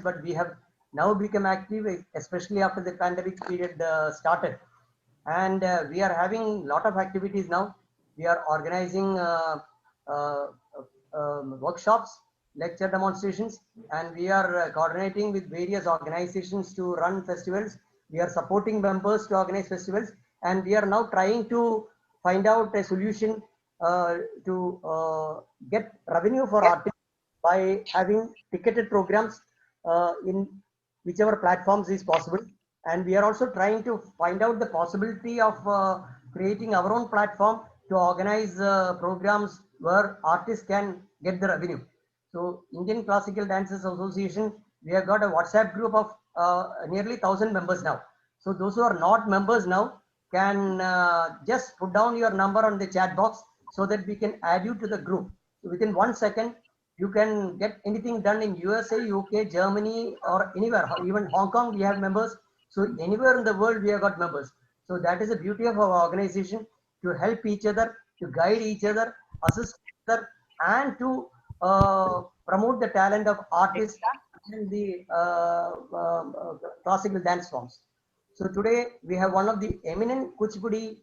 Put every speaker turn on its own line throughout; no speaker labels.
but we have now become active, especially after the pandemic period started. And we are having a lot of activities now. We are organizing uh, workshops, lecture demonstrations, and we are coordinating with various organizations to run festivals. We are supporting members to organize festivals, and we are now trying to find out a solution to get revenue for artists by having ticketed programs in whichever platforms is possible. And we are also trying to find out the possibility of creating our own platform to organize programs where artists can get the revenue. So Indian Classical Dancers Association, we have got a WhatsApp group of nearly 1,000 members now. So those who are not members now can just put down your number on the chat box so that we can add you to the group. So within 1 second, you can get anything done in USA, UK, Germany, or anywhere. Even Hong Kong, we have members. So anywhere in the world, we have got members. So that is the beauty of our organization, to help each other, to guide each other, assist each other, and to promote the talent of artists and the classical dance forms. So today we have one of the eminent Kuchipudi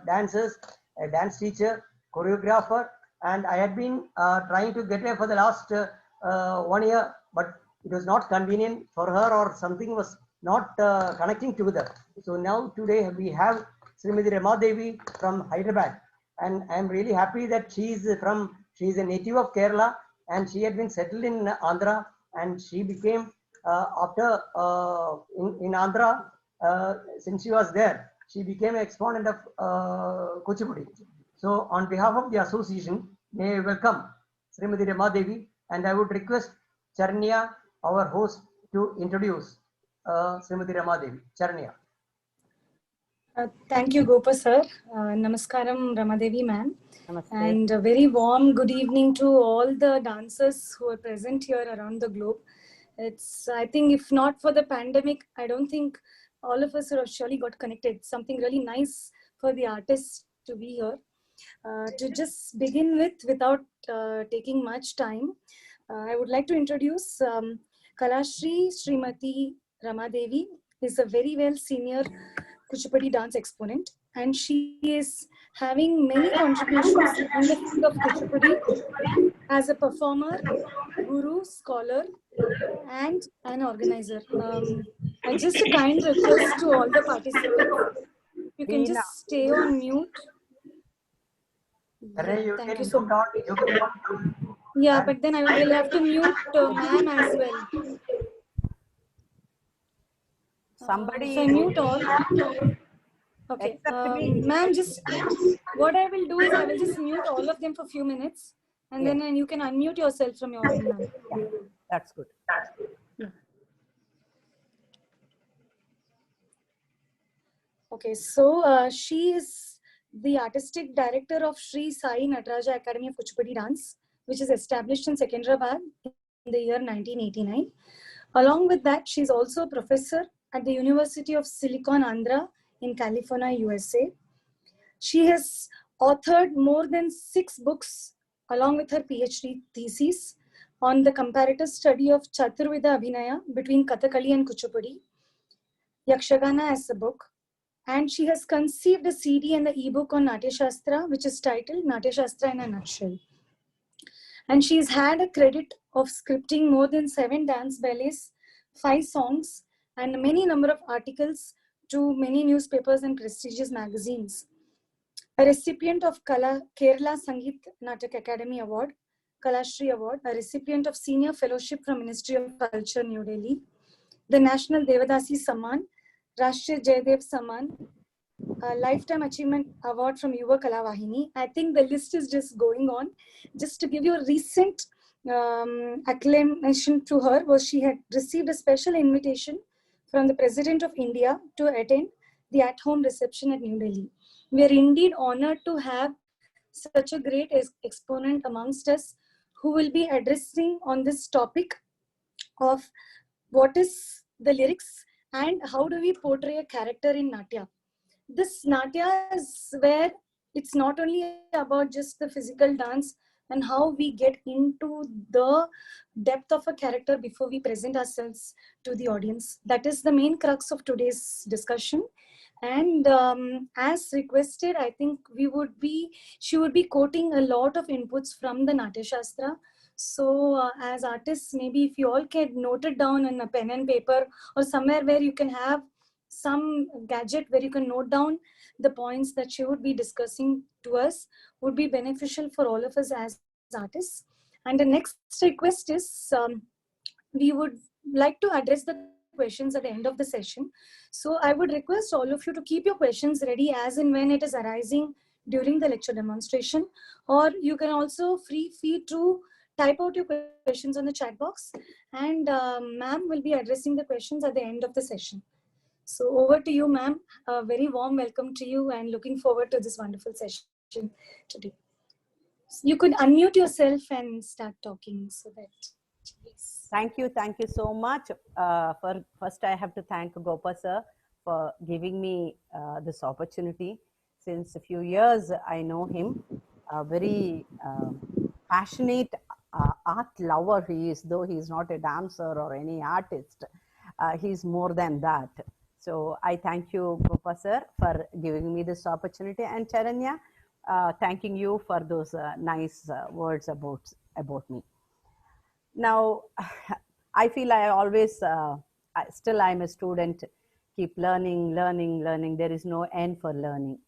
dancers, a dance teacher, choreographer, and I had been trying to get her for the last 1 year, but it was not convenient for her, or something was not connecting together. So now today we have Srimati Ramadevi from Hyderabad, and I am really happy that she is a native of Kerala, and she had been settled in Andhra, and she became after in Andhra, since she was there, she became an exponent of Kuchipudi. So on behalf of the association, may I welcome Srimati Ramadevi, and I would request Charanya, our host, to introduce Srimati Ramadevi. Charanya.
Thank you, Gopa sir. Namaskaram, Ramadevi ma'am. And a very warm good evening to all the dancers who are present here around the globe. It's, I think, if not for the pandemic, I don't think all of us would have surely got connected. Something really nice for the artists to be here. To just begin with, without taking much time, I would like to introduce Kalashree Srimati Ramadevi is a very well senior Kuchipudi dance exponent, and she is having many contributions in the field of Kuchipudi as a performer, guru, scholar, and an organizer. I just a kind request to all the participants, you can just stay on mute. Yeah, thank you so much. Yeah, but then I will have to mute ma'am as well.
Somebody
so I mute all. Okay, ma'am, just what I will do is I will just mute all of them for a few minutes, and then you can unmute yourself from your end, ma'am.
Yeah, that's good.
Yeah. Okay, so she is the artistic director of Sri Sai Nataraja Academy of Kuchipudi Dance, which is established in Secunderabad in the year 1989. Along with that, she is also a professor at the University of Silicon Andhra in California, USA. She has authored more than 6 books along with her PhD thesis on the comparative study of Chaturvida Abhinaya between Kathakali and Kuchipudi, Yakshagana as a book, and she has conceived a CD and the ebook on Natya Shastra, which is titled Natya Shastra in a Nutshell. And she's had a credit of scripting more than 7 dance ballets, 5 songs, and many number of articles to many newspapers and prestigious magazines. A recipient of Kerala Sangeet Natak Academy Award, Kalashree Award, a recipient of Senior Fellowship from Ministry of Culture, New Delhi, the National Devadasi Samman, Rashtriya Jaydev Samman, a Lifetime Achievement Award from Yuva Kalavahini. I think the list is just going on. Just to give you a recent acclamation to her, was she had received a special invitation from the President of India to attend the at-home reception at New Delhi. We are indeed honored to have such a great exponent amongst us who will be addressing on this topic of what is the lyrics and how do we portray a character in Natya. This Natya is where it's not only about just the physical dance and how we get into the depth of a character before we present ourselves to the audience. That is the main crux of today's discussion. And as requested, I think she would be quoting a lot of inputs from the Natya Shastra. So as artists, maybe if you all can note it down in a pen and paper, or somewhere where you can have some gadget where you can note down the points that she would be discussing to us, would be beneficial for all of us as artists. And the next request is, we would like to address the questions at the end of the session. So I would request all of you to keep your questions ready as and when it is arising during the lecture demonstration, or you can also free to type out your questions on the chat box, and ma'am will be addressing the questions at the end of the session. So over to you, ma'am. A very warm welcome to you, and looking forward to this wonderful session today. You could unmute yourself and start talking so that, please.
Thank you so much. First, I have to thank Gopa sir for giving me this opportunity. Since a few years, I know him. A very passionate art lover he is, though he is not a dancer or any artist. He's more than that. So I thank you, Gopa sir, for giving me this opportunity, and Charanya, thanking you for those nice words about me. Now, I feel I always, still I'm a student, keep learning. There is no end for learning.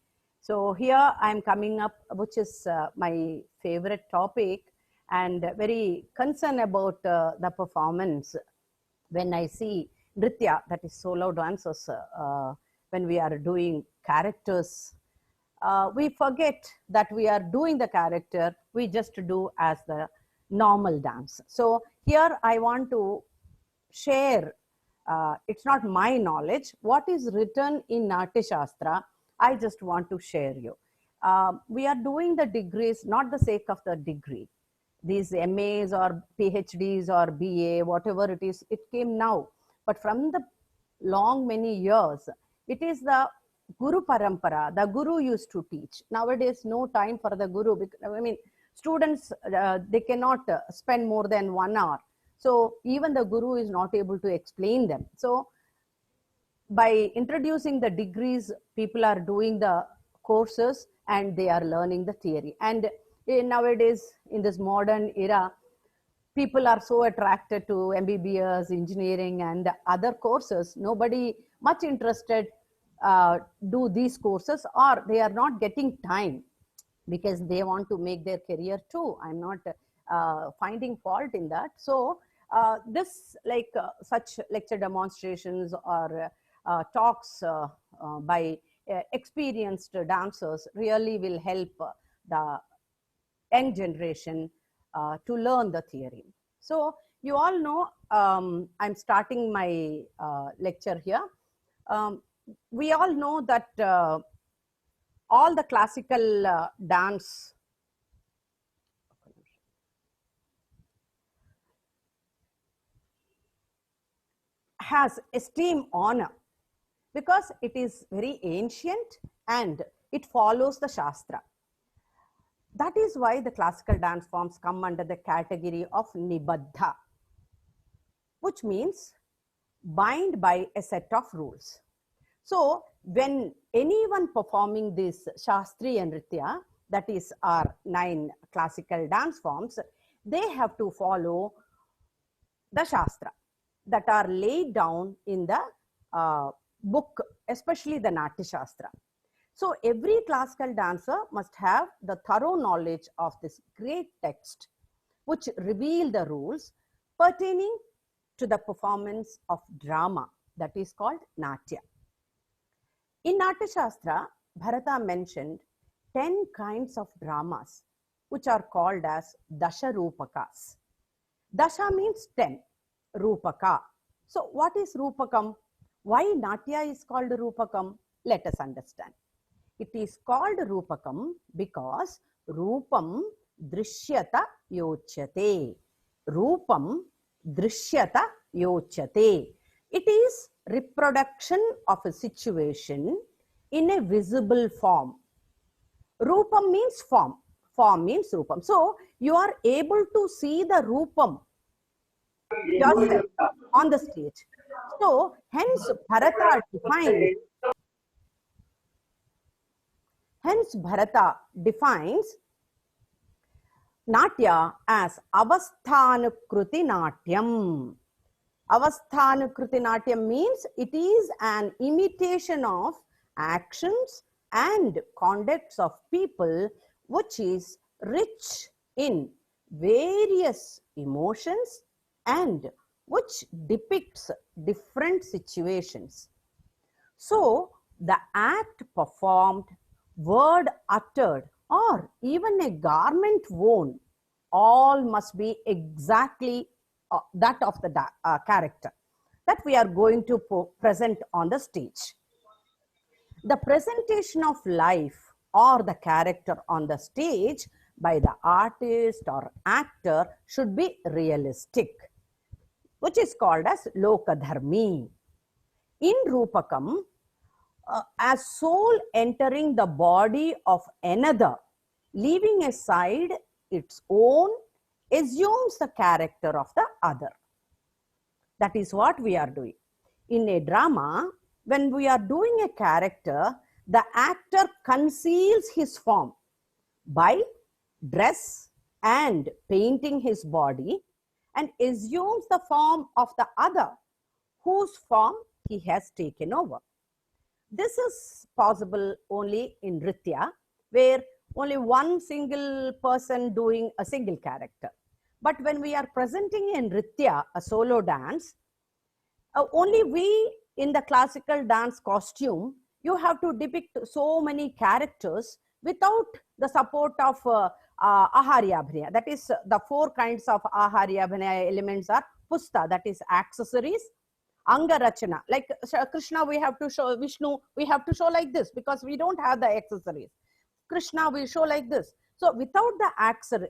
So here I'm coming up, which is my favorite topic, and very concerned about the performance. When I see Natya, that is solo dancers, when we are doing characters, we forget that we are doing the character, we just do as the normal dance. So here I want to share, it's not my knowledge, what is written in Natya Shastra, I just want to share you. We are doing the degrees, not the sake of the degree. These MAs or PhDs or BA, whatever it is, it came now. But from the long many years, it is the Guru Parampara, the Guru used to teach. Nowadays, no time for the Guru. I mean, students, they cannot spend more than 1 hour. So even the Guru is not able to explain them. So by introducing the degrees, people are doing the courses and they are learning the theory. And nowadays, in this modern era, people are so attracted to MBBS, engineering, and other courses. Nobody much interested do these courses, or they are not getting time because they want to make their career too. I'm not finding fault in that. So this, like such lecture demonstrations or talks by experienced dancers really will help the young generation to learn the theory. So you all know, I'm starting my lecture here. We all know that all the classical dance has esteem honor because it is very ancient and it follows the Shastra. That is why the classical dance forms come under the category of Nibaddha, which means bind by a set of rules. So when anyone performing this Shastriya Nritya, that is our 9 classical dance forms, they have to follow the Shastra that are laid down in the book, especially the Natya Shastra. So every classical dancer must have the thorough knowledge of this great text, which reveal the rules pertaining to the performance of drama, that is called Natya. In Natya Shastra, Bharata mentioned 10 kinds of dramas, which are called as Dasha Rupakas. Dasha means 10, Rupaka. So what is Rupakam? Why Natya is called Rupakam? Let us understand. It is called Rupakam because Rupam Drishyata Yochyate. Rupam Drishyata Yochyate. It is reproduction of a situation in a visible form. Rupam means form. form means rupam. So you are able to see the rupam yourself on the stage. So hence Bharata defines Natya as avasthanukruti natyam. Avasthanukruti natyam means it is an imitation of actions and conducts of people which is rich in various emotions and which depicts different situations. So, the act performed, word uttered, or even a garment worn, all must be exactly that of the character that we are going to present on the stage. The presentation of life or the character on the stage by the artist or actor should be realistic, which is called as lokadharmi. In Rupakam, as soul entering the body of another, leaving aside its own, assumes the character of the other. That is what we are doing. In a drama, when we are doing a character, the actor conceals his form by dress and painting his body and assumes the form of the other, whose form he has taken over. This is possible only in Nritya, where only one single person doing a single character. But when we are presenting in Nritya, a solo dance, only we in the classical dance costume, you have to depict so many characters without the support of Aharya Abhinaya. That is, the four kinds of Aharya Abhinaya elements are Pusta, that is accessories, Angarachana, like Krishna we have to show, Vishnu we have to show like this because we don't have the accessories. Krishna we show like this. So without the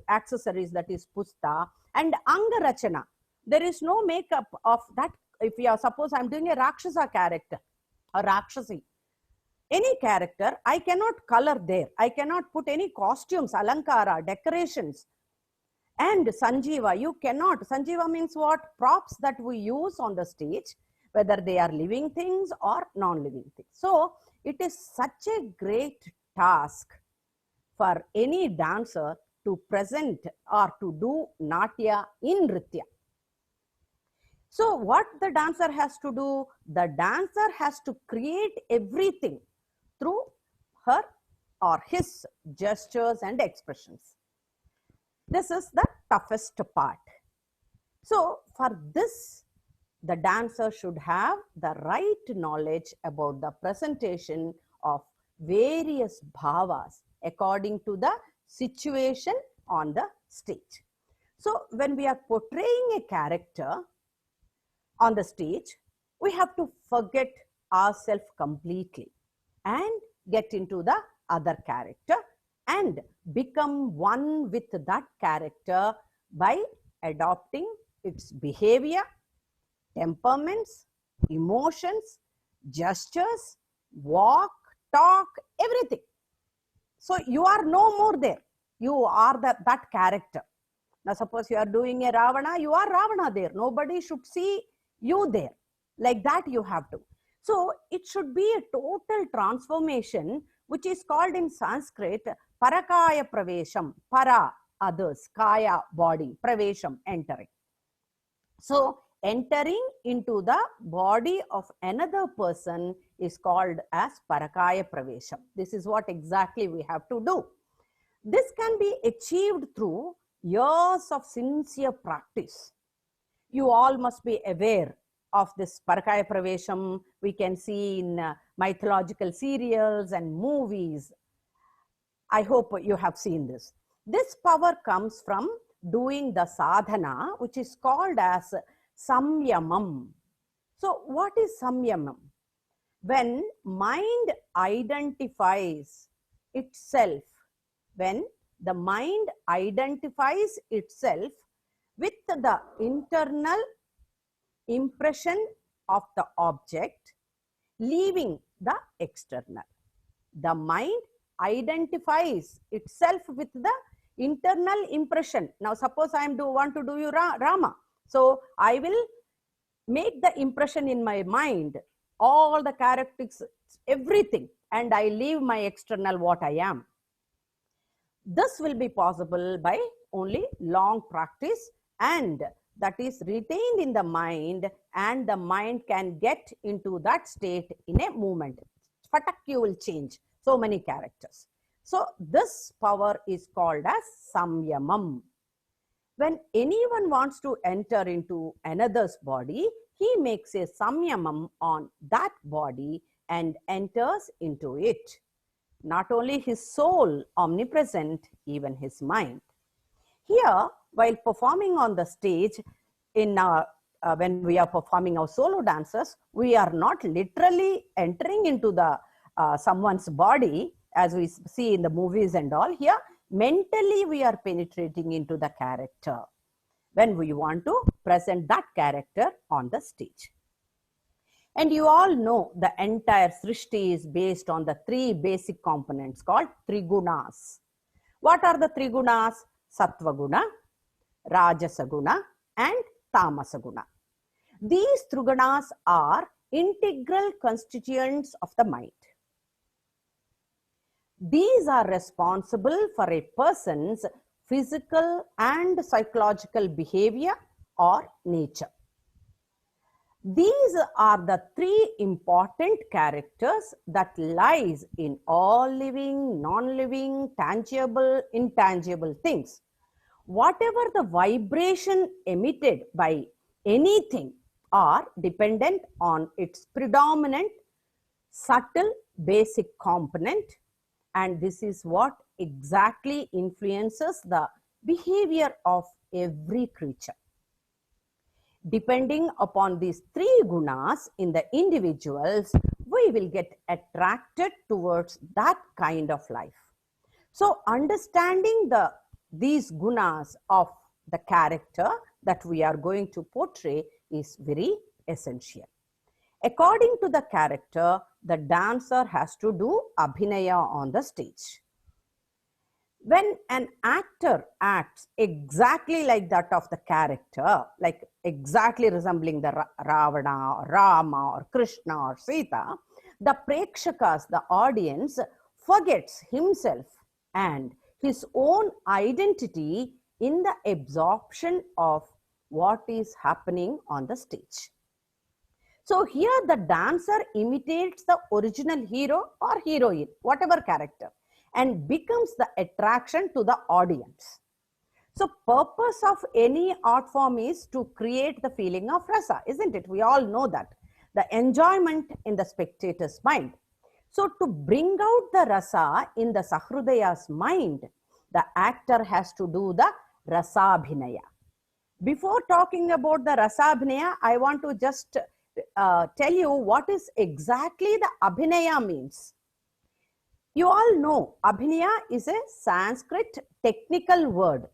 accessories, that is Pusta, and Angarachana, there is no makeup of that. If we are, suppose I'm doing a Rakshasa character, a Rakshasi, any character, I cannot color there. I cannot put any costumes, Alankara, decorations. And Sanjeeva, you cannot. Sanjeeva means what? Props that we use on the stage, whether they are living things or non-living things. So it is such a great task for any dancer to present or to do Natya in Nritya. So what the dancer has to do? The dancer has to create everything through her or his gestures and expressions. This is the toughest part. So for this, the dancer should have the right knowledge about the presentation of various bhavas according to the situation on the stage. So when we are portraying a character on the stage, we have to forget ourselves completely and get into the other character and become one with that character by adopting its behavior, temperaments, emotions, gestures, walk, talk, everything. So you are no more there. You are that character. Now suppose you are doing a Ravana, you are Ravana there. Nobody should see you there. Like that you have to. So it should be a total transformation, which is called in Sanskrit Parakaya Pravesham. Para, others, Kaya, body, Pravesham, entering. So entering into the body of another person is called as Parakaya Pravesham. This is what exactly we have to do. This can be achieved through years of sincere practice. You all must be aware of this Parakaya Pravesham. We can see in mythological serials and movies. I hope you have seen this. This power comes from doing the sadhana, which is called as samyamam. So what is samyamam? When mind identifies itself, when the mind identifies itself with the internal impression of the object, leaving the external. The mind identifies itself with the internal impression. Now, suppose I want to do you Rama. So I will make the impression in my mind, all the characteristics, everything, and I leave my external what I am. This will be possible by only long practice, and that is retained in the mind, and the mind can get into that state in a moment. Fatak, you will change so many characters. So this power is called as samyamam. When anyone wants to enter into another's body, he makes a samyamam on that body and enters into it. Not only his soul omnipresent, even his mind. Here, while performing on the stage, in when we are performing our solo dances, we are not literally entering into the someone's body as we see in the movies and all. Here, mentally we are penetrating into the character when we want to present that character on the stage. And you all know the entire Srishti is based on the three basic components called Trigunas. What are the Trigunas? Sattvaguna, Rajasaguna, and Tamasaguna. These Trigunas are integral constituents of the mind. These are responsible for a person's physical and psychological behavior or nature. These are the three important characters that lies in all living, non-living, tangible, intangible things. Whatever the vibration emitted by anything are dependent on its predominant, subtle, basic component, and this is what exactly influences the behavior of every creature. Depending upon these three gunas in the individuals, we will get attracted towards that kind of life. So understanding these gunas of the character that we are going to portray is very essential. According to the character, the dancer has to do abhinaya on the stage. When an actor acts exactly like that of the character, like exactly resembling the Ravana or Rama or Krishna or Sita, the prekshakas, the audience, forgets himself and his own identity in the absorption of what is happening on the stage. So here the dancer imitates the original hero or heroine, whatever character, and becomes the attraction to the audience. So purpose of any art form is to create the feeling of rasa, isn't it? We all know that. The enjoyment in the spectator's mind. So to bring out the rasa in the Sahrudaya's mind, the actor has to do the rasabhinaya. Before talking about the rasabhinaya, I want to just tell you what is exactly the abhinaya means. You all know abhinaya is a Sanskrit technical word.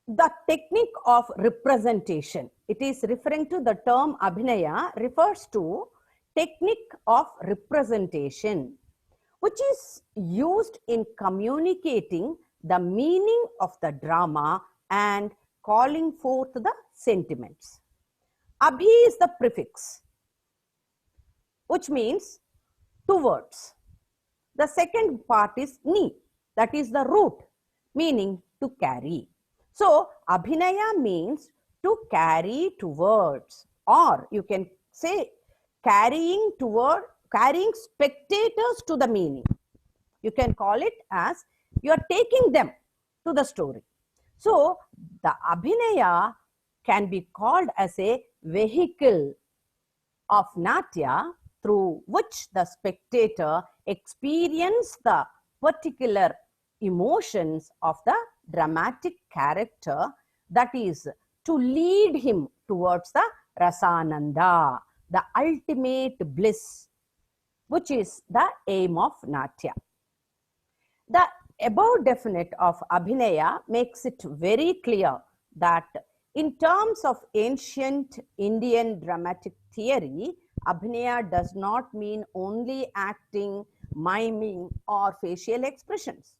The technique of representation. It is referring to the term abhinaya refers to technique of representation, which is used in communicating the meaning of the drama and calling forth the sentiments. Abhi is the prefix, which means towards. The second part is ni, that is the root, meaning to carry. So abhinaya means to carry towards, or you can say carrying spectators to the meaning. You can call it as you are taking them to the story. So the abhinaya can be called as a vehicle of Natya through which the spectator experiences the particular emotions of the dramatic character, that is to lead him towards the rasananda, the ultimate bliss, which is the aim of Natya. The above definite of abhinaya makes it very clear that in terms of ancient Indian dramatic theory, abhinaya does not mean only acting, miming, or facial expressions.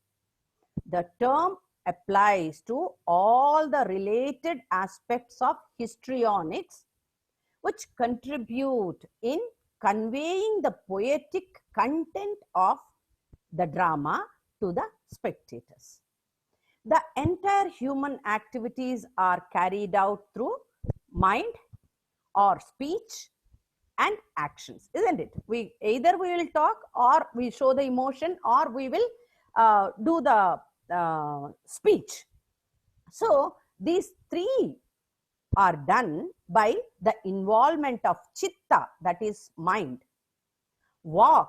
The term applies to all the related aspects of histrionics which contribute in conveying the poetic content of the drama to the spectators. The entire human activities are carried out through mind or speech and actions, isn't it? Either we will talk, or we show the emotion, or we will do the speech. So these three are done by the involvement of chitta, that is mind, vak,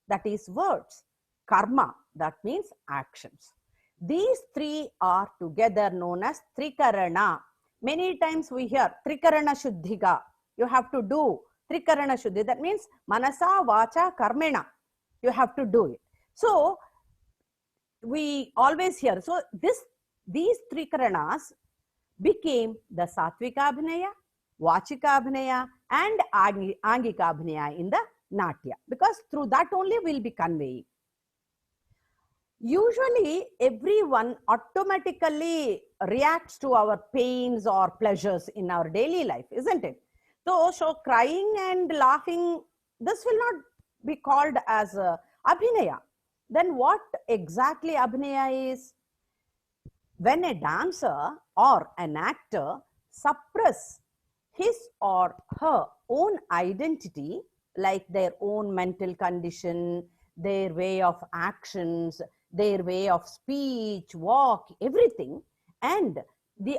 that is words, karma, that means actions. These three are together known as trikarana. Many times we hear trikarana shuddhika. You have to do trikarana shuddhi. That means manasa, vacha, karmena. You have to do it. So we always hear. So these trikaranas became the Satvika Abhinaya, Vachika Abhinaya, and Angika Abhinaya in the Natya, because through that only we'll be conveying. Usually, everyone automatically reacts to our pains or pleasures in our daily life, isn't it? So crying and laughing, this will not be called as Abhinaya. Then what exactly Abhinaya is? When a dancer or an actor suppress his or her own identity, like their own mental condition, their way of actions, their way of speech, walk, everything, and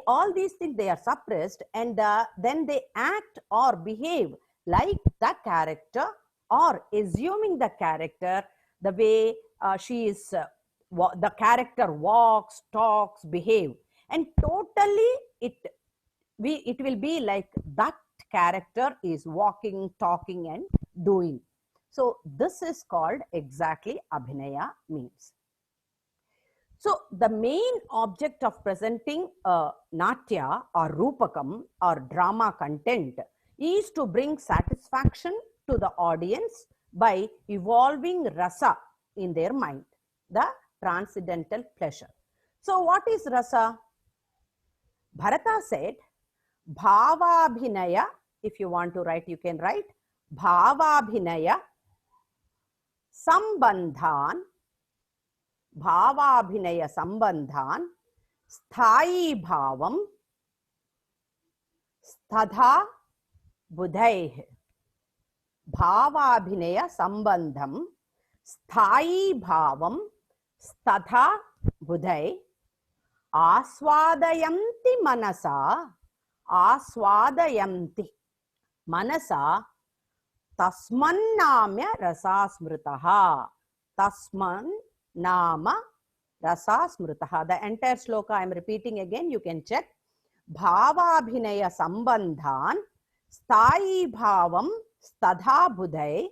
all these things they are suppressed, and then they act or behave like the character, or assuming the character, the way the character walks, talks, behave, and totally it will be like that character is walking, talking, and doing. So this is called exactly Abhinaya means. So the main object of presenting a Natya or Rupakam or drama content is to bring satisfaction to the audience by evolving rasa in their mind, the transcendental pleasure. So what is rasa? Bharata said, Bhavabhinaya, if you want to write, you can write, Bhavabhinaya Sambandhan, Bhavabhinaya Sambandhan, Sthayi Bhavam, Stadha Budhaih. Bhavabhinaya Sambandham, Sthayi Bhavam, Stadha Budhaih, Aswadayanti Manasa, Aswadayanti Manasa, Tasman Namya Rasasmritaha. Tasman Nama Rasasmritaha. The entire sloka I am repeating again, you can check. Bhavabhinaya Sambandhan, Sthayi Bhavam, Stadha Budhai,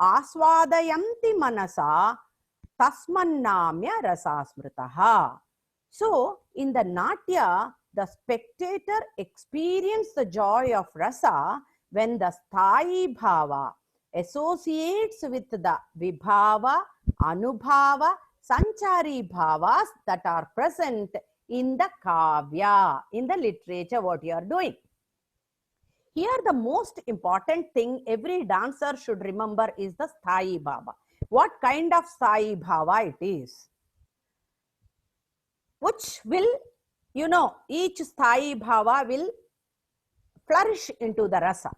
Aswadayanti Manasa, Tasman Namya Rasasmritaha. So, in the Natya, the spectator experiences the joy of rasa when the Sthayi Bhava associates with the Vibhava, Anubhava, Sanchari Bhavas that are present in the Kavya, in the literature what you are doing. Here the most important thing every dancer should remember is the Sthayi Bhava. What kind of Sthayi Bhava it is? Which will, each Sthayi Bhava will flourish into the rasa.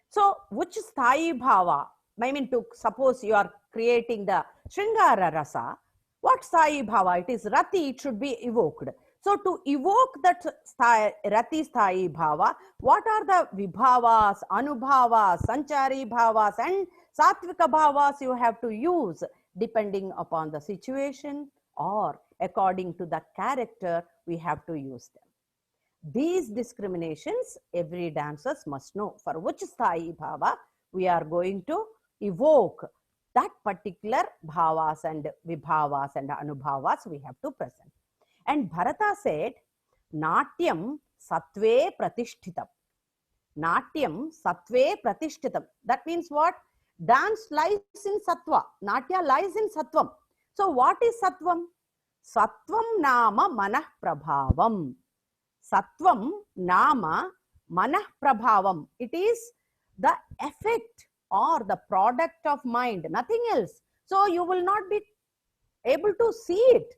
So, which Sthayi Bhava, I mean, to suppose you are creating the Shringara rasa, what Sthayi Bhava? It is Rati, it should be evoked. So, to evoke that Rati Sthayi Bhava, what are the Vibhavas, Anubhavas, Sanchari Bhavas, and Satvika Bhavas you have to use depending upon the situation or according to the character we have to use them. These discriminations every dancer must know for which Sthayi Bhava we are going to evoke that particular bhavas and vibhavas and anubhavas we have to present. And Bharata said, Natyam Satve Pratishtitam. Natyam Satve Pratishtitam. That means what? Dance lies in Sattva. Natya lies in Sattvam. So what is Sattvam? Sattvam nama manah prabhavam. Sattvam nama manah prabhavam. It is the effect or the product of mind, nothing else. So you will not be able to see it.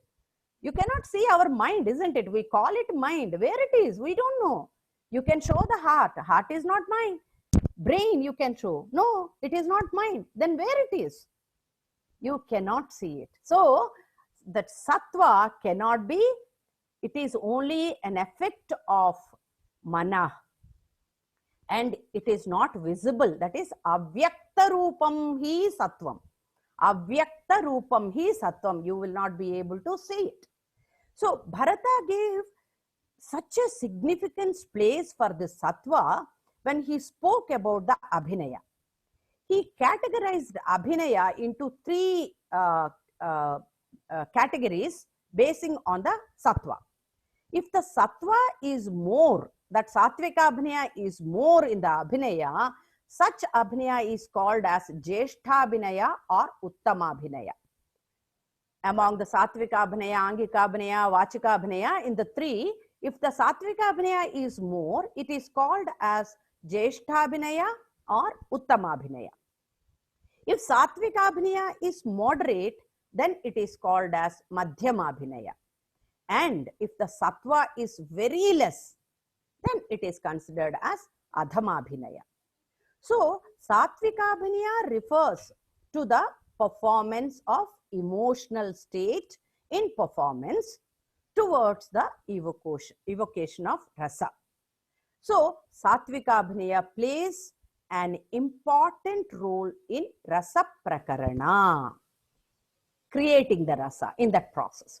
You cannot see our mind, isn't it? We call it mind. Where it is, we don't know. You can show the heart. Heart is not mind. Brain you can show. No, it is not mind. Then where it is? You cannot see it. So that sattva cannot be, it is only an effect of mana. And it is not visible. That is avyakta rupam hi sattvam. Avyakta rupam hi sattvam. You will not be able to see it. So Bharata gave such a significant place for the sattva when he spoke about the abhinaya. He categorized abhinaya into three categories basing on the sattva. If the sattva is more, that sattvika abhinaya is more in the abhinaya, such abhinaya is called as jeshta abhinaya or uttama abhinaya. Among the sattvika abhinaya, angika abhinaya, vachika abhinaya, in the three, if the sattvika abhinaya is more, it is called as jeshta abhinaya or uttama abhinaya. If sattvika abhinaya is moderate, then it is called as madhyama abhinaya. And if the sattva is very less, then it is considered as adhama abhinaya. So sattvika abhinaya refers to the performance of emotional state in performance towards the evocation of rasa. So sattvika abhinaya plays an important role in rasa prakarana, creating the rasa in that process.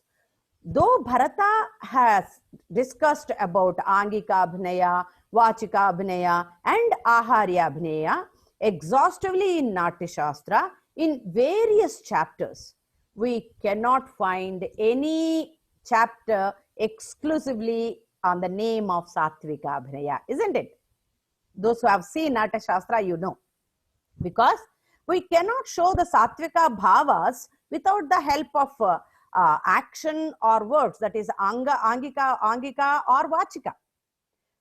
Though Bharata has discussed about angika abhinaya, vachika abhinaya and aharya abhinaya exhaustively in Natya Shastra in various chapters, we cannot find any chapter exclusively on the name of sattvika abhinaya, isn't it? Those who have seen Natya Shastra, you know. Because we cannot show the sattvika bhavas without the help of action or words, that is angika or vachika.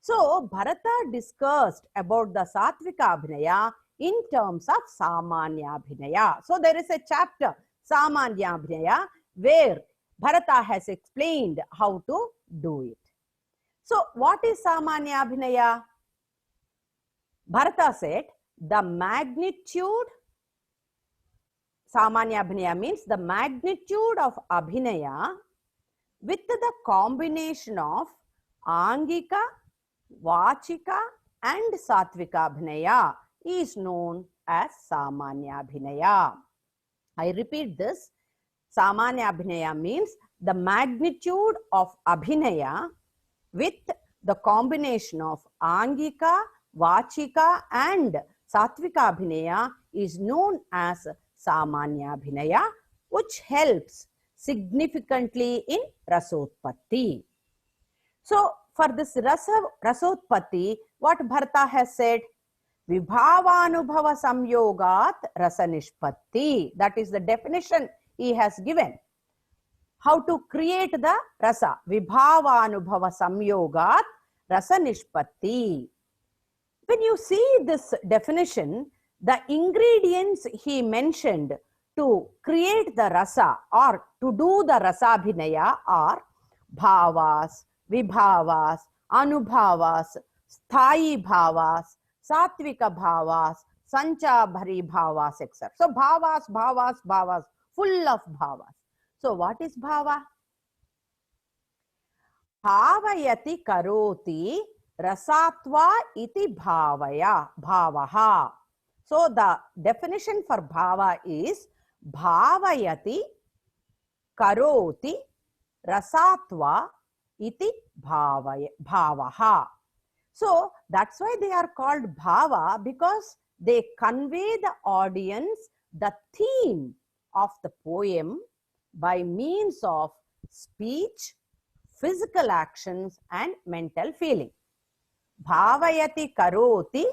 So Bharata discussed about the sattvika abhinaya in terms of samanya abhinaya. So there is a chapter, samanya abhinaya, where Bharata has explained how to do it. So what is samanya abhinaya? Bharata said the magnitude, samanya abhinaya means the magnitude of abhinaya with the combination of angika, vachika and sattvika abhinaya is known as samanya abhinaya. I repeat this, samanya abhinaya means the magnitude of abhinaya with the combination of angika, vachika and sattvika abhinaya is known as samanya abhinaya, which helps significantly in rasotpatti. So for this rasotpatti, what Bharata has said, vibhavanubhava samyogat rasa nishpatti. That is the definition he has given. How to create the rasa, vibhavanubhava samyogat rasa nishpatti. When you see this definition, the ingredients he mentioned to create the rasa or to do the rasabhinaya are bhavas, vibhavas, anubhavas, sthayi bhavas, sattvika bhavas, sanchabhari bhavas, etc. So bhavas, full of bhavas. So what is bhava? Bhavayati karoti rasatva iti bhavaha. So the definition for bhava is bhavayati karoti rasatva iti bhavaha. So that's why they are called bhava, because they convey the audience the theme of the poem by means of speech, physical actions and mental feeling. Bhavayati karoti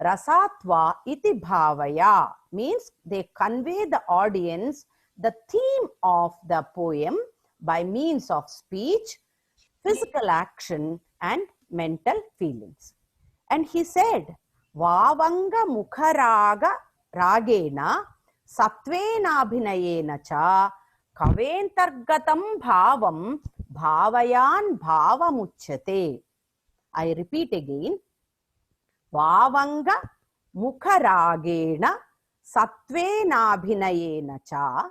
rasatva iti bhavaya means they convey the audience the theme of the poem by means of speech, physical action, and mental feelings. And he said, Vavanga Mukharaga Ragena Satvena Abhinayena Cha Kaventargatam Bhavam Bhavayan Bhavamuchyate. I repeat again. Vavanga Mukharagena Satvena Abhinayena Cha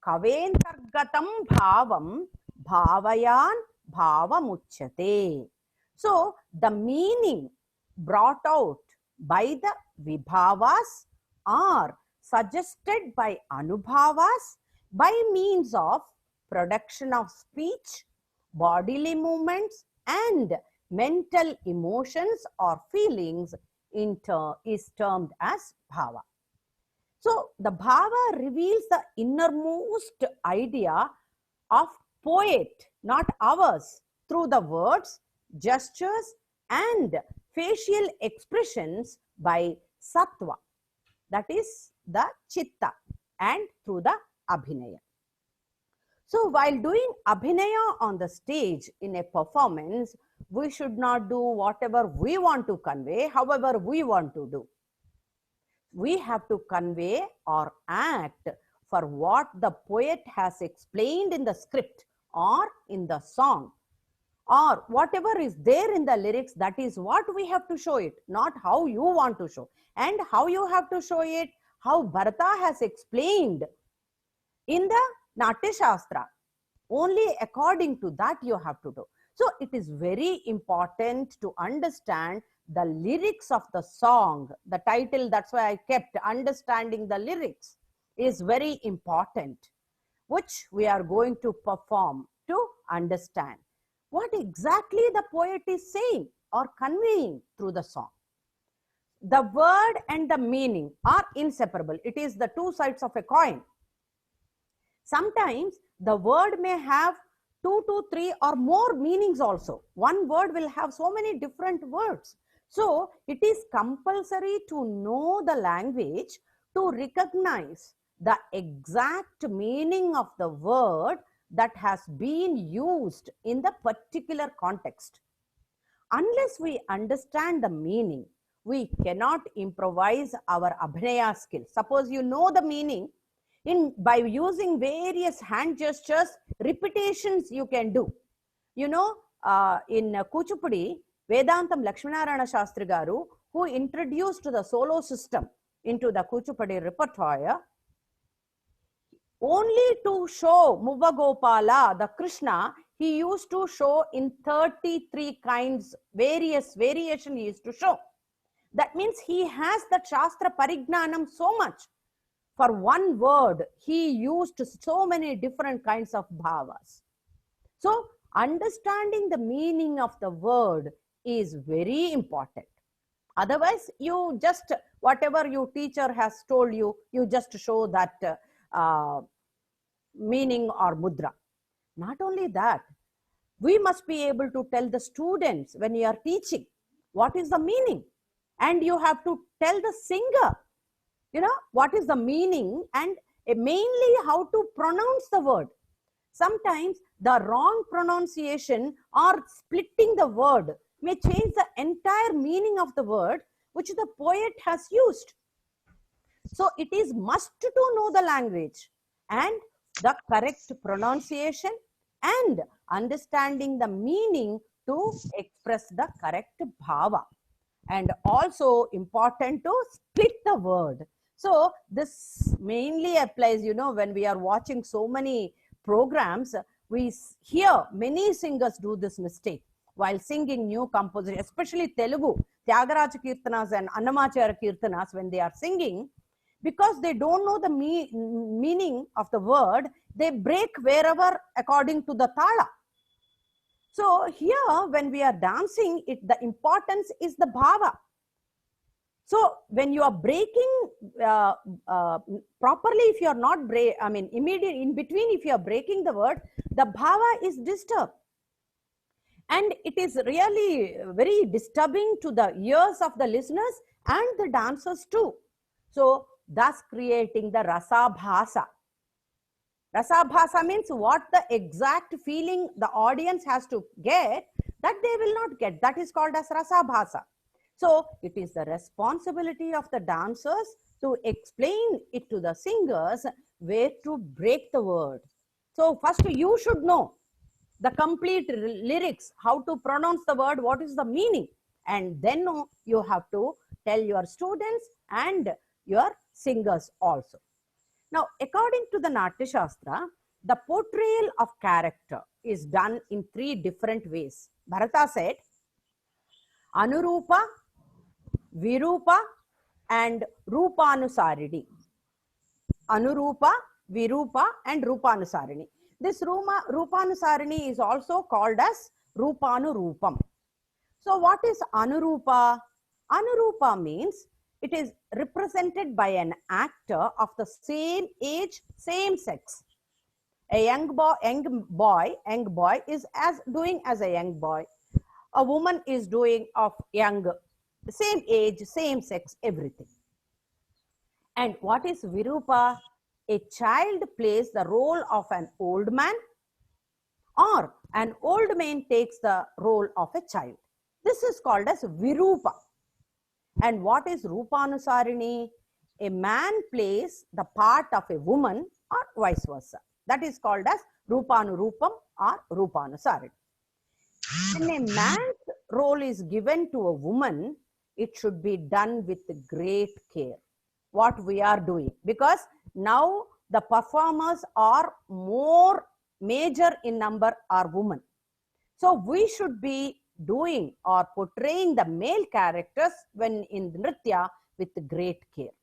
Kaventargatam Bhavam Bhavayan Bhavamuchyate. So, the meaning brought out by the vibhavas are suggested by anubhavas by means of production of speech, bodily movements, and mental emotions or feelings is termed as bhava. So, the bhava reveals the innermost idea of poet, not ours, through the words, gestures, and facial expressions by sattva, that is the chitta, and through the abhinaya. So while doing abhinaya on the stage in a performance, we should not do whatever we want to convey, however we want to do. We have to convey or act for what the poet has explained in the script or in the song, or whatever is there in the lyrics, that is what we have to show it, not how you want to show. And how you have to show it, how Bharata has explained in the Natya Shastra, only according to that you have to do. So it is very important to understand the lyrics of the song. The title, that's why I kept understanding the lyrics, is very important, which we are going to perform to understand what exactly the poet is saying or conveying through the song. The word and the meaning are inseparable. It is the two sides of a coin. Sometimes the word may have 2 to 3 or more meanings also. One word will have so many different words. So it is compulsory to know the language to recognize the exact meaning of the word that has been used in the particular context. Unless we understand the meaning, we cannot improvise our abhinaya skill. Suppose you know the meaning, by using various hand gestures, repetitions you can do. You know, in Kuchipudi, Vedantam Lakshminarayana Shastri Garu, who introduced the solo system into the Kuchipudi repertoire, only to show Muva Gopala, the Krishna, he used to show in 33 kinds, various variation he used to show. That means he has the Shastra Parignanam so much. For one word, he used so many different kinds of bhavas. So, understanding the meaning of the word is very important. Otherwise, you just, whatever your teacher has told you, you just show that meaning or mudra. Not only that, we must be able to tell the students when you are teaching what is the meaning, and you have to tell the singer, you know, what is the meaning and mainly how to pronounce the word. Sometimes the wrong pronunciation or splitting the word may change the entire meaning of the word which the poet has used. So it is must to know the language and the correct pronunciation and understanding the meaning to express the correct bhava. And also important to split the word. So this mainly applies, you know, when we are watching so many programs, we hear many singers do this mistake while singing new composition, especially Telugu, Tyagaraja Kirtanas and Annamacharya Kirtanas, when they are singing, because they don't know the meaning of the word, they break wherever according to the thala. So here, when we are dancing, the importance is the bhava. So when you are breaking properly, if you are not immediate in between, if you are breaking the word, the bhava is disturbed. And it is really very disturbing to the ears of the listeners and the dancers too. So thus creating the rasa bhasa. Rasabhasa means what the exact feeling the audience has to get, that they will not get. That is called as rasabhasa. So it is the responsibility of the dancers to explain it to the singers where to break the word. So first you should know the complete lyrics, how to pronounce the word, what is the meaning, and then you have to tell your students and your singers also. Now, according to the Natya Shastra, the portrayal of character is done in 3 different ways. Bharata said, Anurupa, Virupa, and Rupanusaridi. Anurupa, Virupa, and Rupanusarani. This Rupanusarani is also called as Rupanurupam. So what is Anurupa? Anurupa means it is represented by an actor of the same age, same sex. A young boy is doing as a young boy. A woman is doing of young, same age, same sex, everything. And what is Virupa? A child plays the role of an old man, or an old man takes the role of a child. This is called as Virupa. And what is Rupanusarani? A man plays the part of a woman or vice versa. That is called as Rupanurupam or Rupanusarani. When a man's role is given to a woman, it should be done with great care. What we are doing, because now the performers are more major in number are women. So we should be doing or portraying the male characters when in Nritya with great care.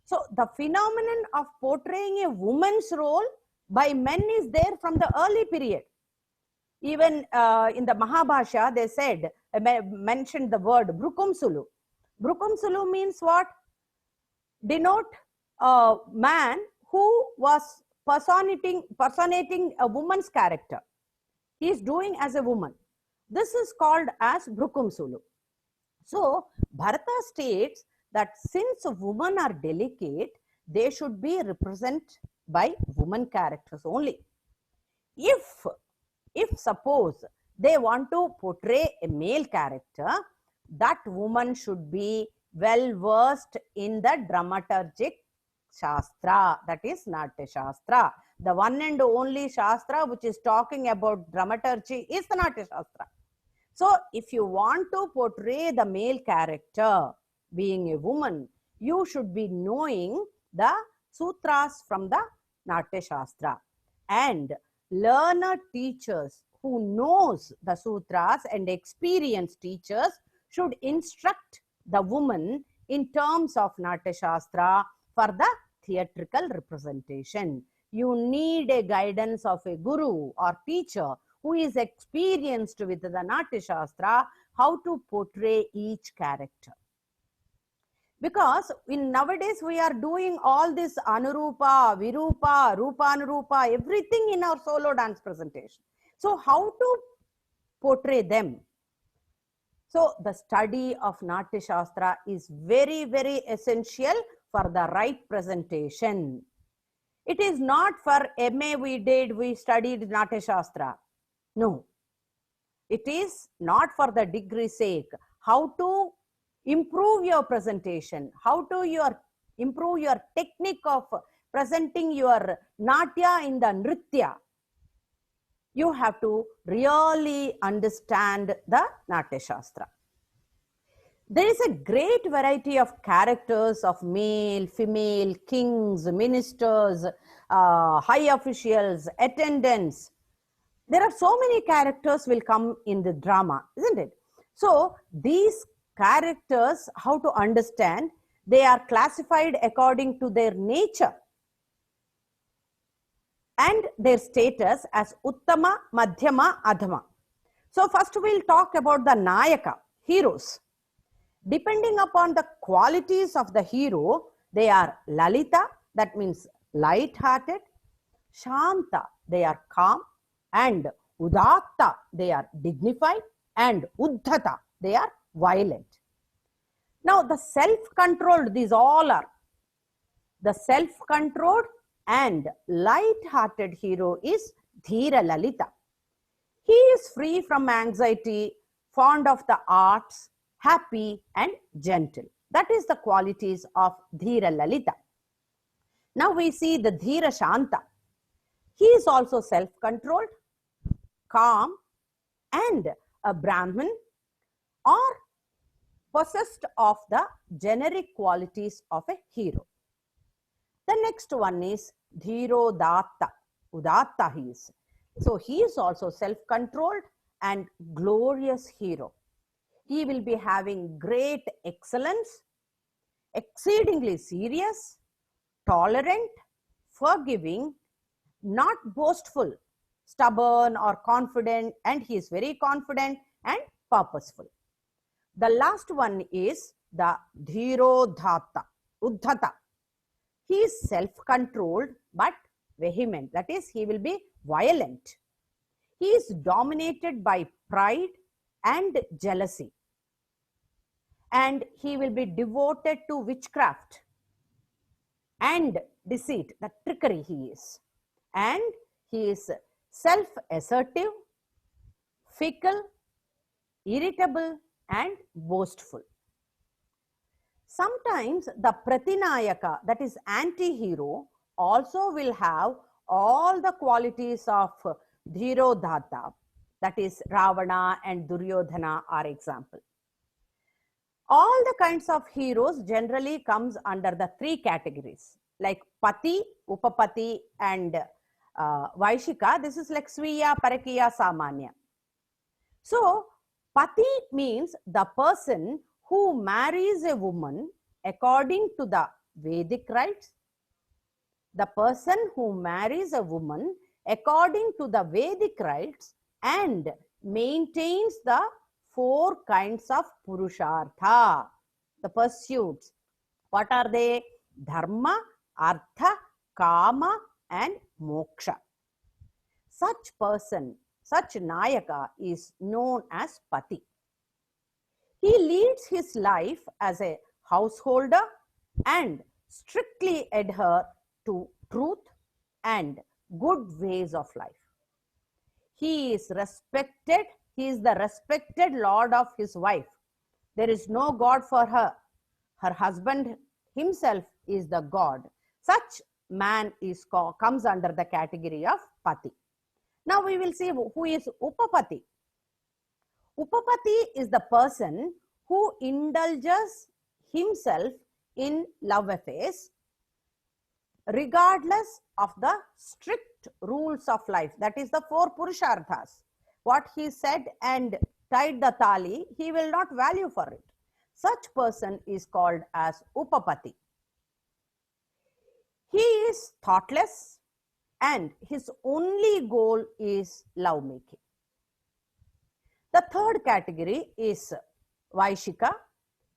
So the phenomenon of portraying a woman's role by men is there from the early period. Even in the Mahabhasha, they said, mentioned the word Brukumsulu. Brukumsulu means what? Denote a man who was personating a woman's character. He is doing as a woman. This is called as Brukumsulu. So Bharata states that since women are delicate, they should be represented by woman characters only. If suppose they want to portray a male character, that woman should be well versed in the dramaturgic Shastra, that is Natya Shastra. The one and only Shastra which is talking about dramaturgy is the Natya Shastra. So if you want to portray the male character being a woman, you should be knowing the sutras from the Natya Shastra. And learned teachers who knows the sutras and experienced teachers should instruct the woman in terms of Natya Shastra for the theatrical representation. You need a guidance of a guru or teacher who is experienced with the Natya Shastra, how to portray each character. Because in nowadays we are doing all this Anurupa, Virupa, Rupanurupa, everything in our solo dance presentation. So how to portray them? So the study of Natya Shastra is very, very essential for the right presentation. It is not for MA we studied Natya Shastra. No. It is not for the degree sake. How to improve your presentation, how to improve your technique of presenting your Natya in the Nritya. You have to really understand the Natya Shastra. There is a great variety of characters of male, female, kings, ministers, high officials, attendants. There are so many characters will come in the drama, isn't it? So these characters, how to understand, they are classified according to their nature and their status as Uttama, Madhyama, Adhama. So first we'll talk about the Nayaka, heroes. Depending upon the qualities of the hero, they are Lalita, that means light-hearted, Shanta, they are calm, and Udatta, they are dignified, and Uddhata, they are violent. Now the self-controlled, these all are the self-controlled and light-hearted hero is Dhira Lalita. He is free from anxiety, fond of the arts, happy and gentle. That is the qualities of Dhira Lalita. Now we see the Dhira Shanta. He is also self-controlled, calm and a Brahmin, or possessed of the generic qualities of a hero. The next one is Dhirodatta. Udatta he is. So he is also self-controlled and glorious hero. He will be having great excellence, exceedingly serious, tolerant, forgiving, not boastful, stubborn or confident, and he is very confident and purposeful. The last one is the Dhirodhata, Uddhata. He is self-controlled but vehement. That is, he will be violent. He is dominated by pride and jealousy. And he will be devoted to witchcraft and deceit, the trickery he is. And he is self-assertive, fickle, irritable and boastful. Sometimes the Pratinayaka, that is anti-hero, also will have all the qualities of Dhirodhata, that is Ravana and Duryodhana are example. All the kinds of heroes generally comes under the three categories, like Pati, Upapati and Vaishika. This is like Sviya, Parakiya, Samanya. So, Pati means the person who marries a woman according to the Vedic rites. The person who marries a woman according to the Vedic rites and maintains the four kinds of Purushartha, the pursuits. What are they? Dharma, Artha, Kama and Moksha. Such person, such Nayaka is known as Pati. He leads his life as a householder and strictly adhere to truth and good ways of life. He is respected. He is the respected lord of his wife. There is no God for her. Her husband himself is the God. Such man is comes under the category of Pati. Now we will see who is Upapati. Upapati is the person who indulges himself in love affairs regardless of the strict rules of life. That is the four Purusharthas. What he said and tied the tali, he will not value for it. Such person is called as Upapati. He is thoughtless and his only goal is love making. The third category is Vaishika.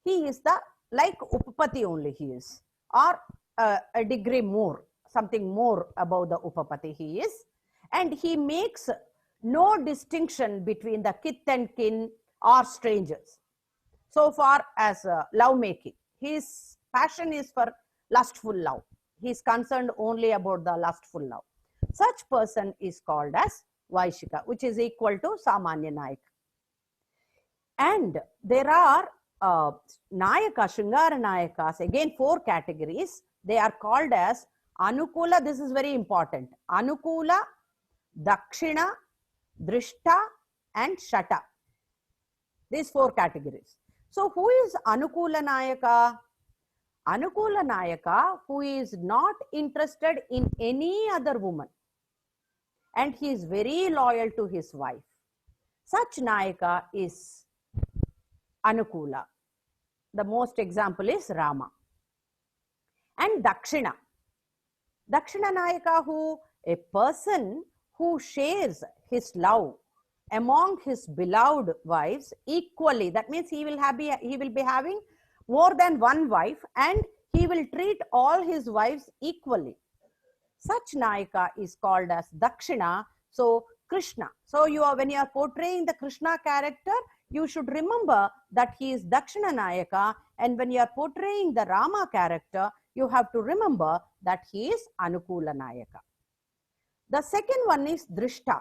He is the like Upapati only he is, or a degree more, something more above the Upapati he is, and he makes no distinction between the kith and kin or strangers. So far as love making, his passion is for lustful love. He is concerned only about the lustful love. Such person is called as Vaishika, which is equal to Samanya Nayaka. And there are Nayaka, Shringara Nayakas, again 4 categories. They are called as Anukula, this is very important, Anukula, Dakshina, Drishta and Shata. These 4 categories. So who is Anukula Nayaka? Anukula Nayaka, who is not interested in any other woman and he is very loyal to his wife. Such Nayaka is Anukula. The most example is Rama. And Dakshina. Dakshina Nayaka, who a person who shares his love among his beloved wives equally. That means he will be having more than one wife and he will treat all his wives equally. Such Nayaka is called as Dakshina. So Krishna. So when you are portraying the Krishna character, you should remember that he is Dakshina Nayaka, and when you are portraying the Rama character, you have to remember that he is Anukula Nayaka. The second one is Drishta.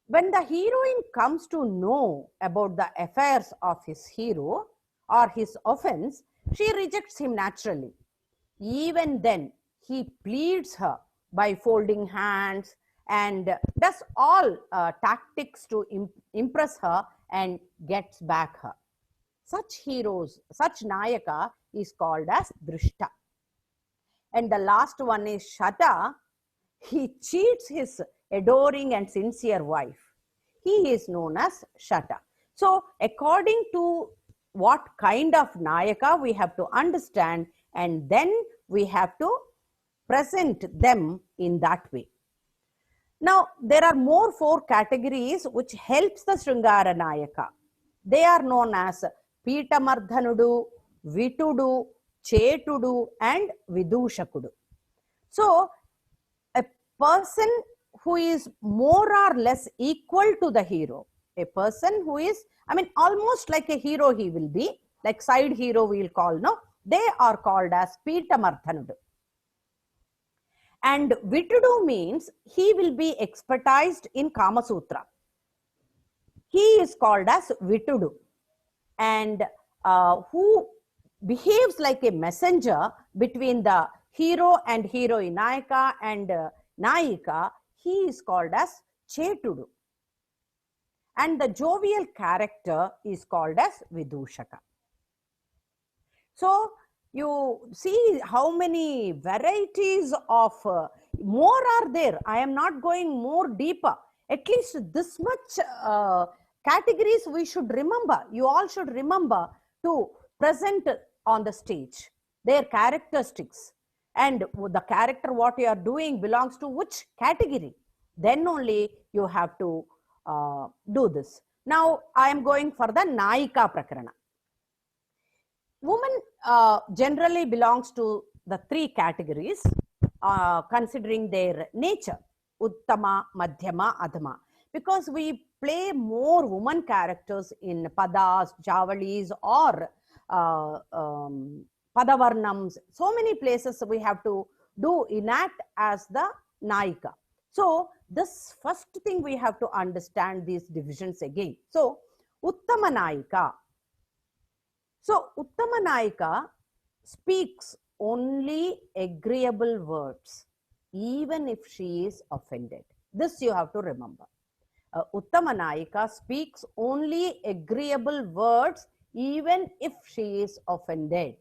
When the heroine comes to know about the affairs of his hero or his offense, she rejects him naturally. Even then, he pleads her by folding hands and does all tactics to impress her and gets back her. Such heroes, such Nayaka is called as Drishta. And the last one is Shata. He cheats his adoring and sincere wife. He is known as Shata. So according to what kind of Nayaka we have to understand, and then we have to present them in that way. Now, there are more 4 categories which helps the Sringara Nayaka. They are known as Peetamardhanudu, Vitudu, Chetudu, and Vidushakudu. So, a person who is more or less equal to the hero, a person who is, almost like a hero he will be, like side hero we will call, no? They are called as Peetamardhanudu. And Vitudu means he will be expertised in Kama Sutra. He is called as Vitudu. And who behaves like a messenger between the hero and heroine, Nayaka and Nayika, he is called as Chetudu. And the jovial character is called as Vidushaka. So, you see how many varieties of more are there. I am not going more deeper. At least this much categories we should remember. You all should remember to present on the stage their characteristics and the character what you are doing belongs to which category. Then only you have to do this. Now I am going for the Nayika Prakarana. Woman generally belongs to the 3 categories considering their nature, Uttama, Madhyama, Adhama. Because we play more woman characters in Padas, Javalis or Padavarnams. So many places we have to enact as the Nayika. So this first thing we have to understand these divisions again. So Uttama Nayika. So, Uttama Nayika speaks only agreeable words, even if she is offended. This you have to remember. Uttama Nayika speaks only agreeable words, even if she is offended.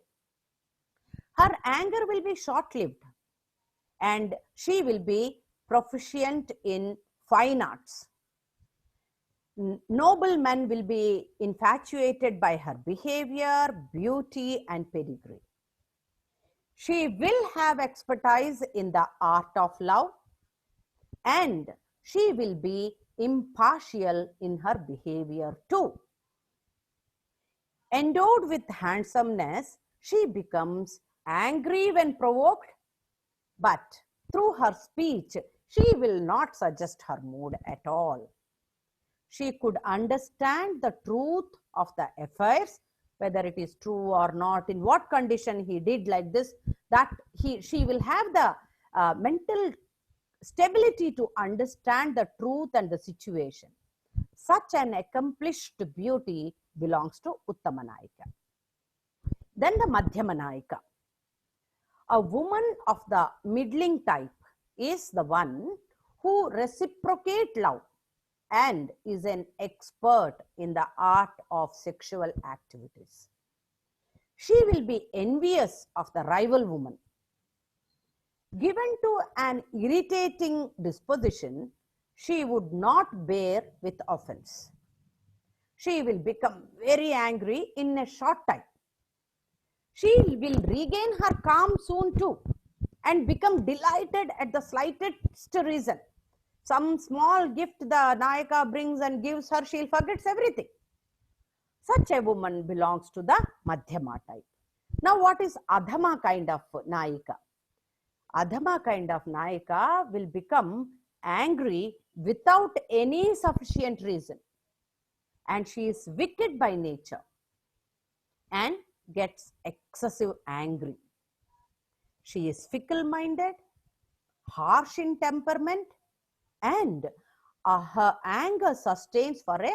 Her anger will be short-lived, and she will be proficient in fine arts. Noble men will be infatuated by her behavior, beauty, and pedigree. She will have expertise in the art of love, and she will be impartial in her behavior too. Endowed with handsomeness, she becomes angry when provoked, but through her speech, she will not suggest her mood at all. She could understand the truth of the affairs, whether it is true or not, in what condition he did like this, that she will have the mental stability to understand the truth and the situation. Such an accomplished beauty belongs to Uttama Nayika. Then the Madhyama Nayika. A woman of the middling type is the one who reciprocates love and is an expert in the art of sexual activities. She will be envious of the rival woman. Given to an irritating disposition, she would not bear with offense. She will become very angry in a short time. She will regain her calm soon too and become delighted at the slightest reason. Some small gift the Nayaka brings and gives her, she'll forget everything. Such a woman belongs to the Madhyama type. Now, what is Adhama kind of Nayika? Adhama kind of Nayika will become angry without any sufficient reason. And she is wicked by nature and gets excessive angry. She is fickle-minded, harsh in temperament, and her anger sustains for a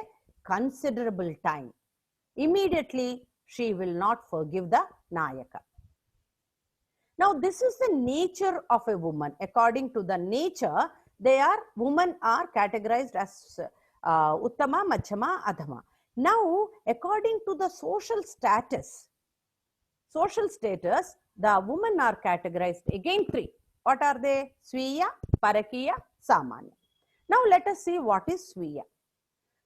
considerable time. Immediately, she will not forgive the Nayaka. Now, this is the nature of a woman. According to the nature, women are categorized as Uttama, Madhyama, Adhama. Now, according to the social status, the women are categorized again three. What are they? Swiya, Parakiya, Samanya. Now, let us see what is Swiya.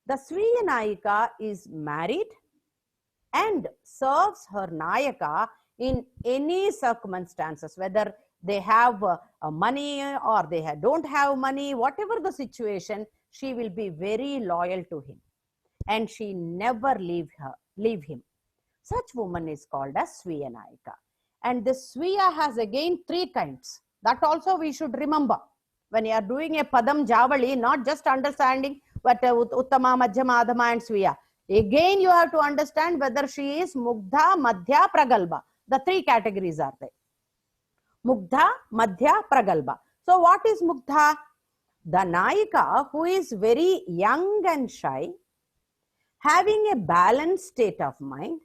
The Swiya Nayika is married and serves her Nayaka in any circumstances, whether they have money or they don't have money, whatever the situation, she will be very loyal to him and she never leave him. Such woman is called as Swiya Nayika. And this Swiya has again three kinds. That also we should remember. When you are doing a Padam Javali, not just understanding what Uttama, Madhyama, Adhama and Swiya. Again, you have to understand whether she is Mugdha, Madhya, Pragalbha. The three categories are there. Mugdha, Madhya, Pragalbha. So what is Mugdha? The Nayika who is very young and shy, having a balanced state of mind,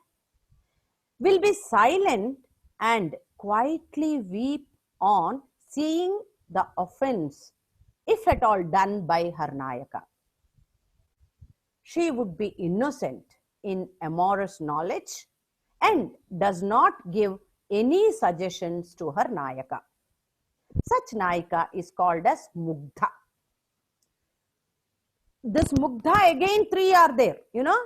will be silent and quietly weep on seeing the offense, if at all done by her Nayaka. She would be innocent in amorous knowledge and does not give any suggestions to her Nayaka. Such Nayika is called as Mugdha. This Mugdha, again three are there, you know.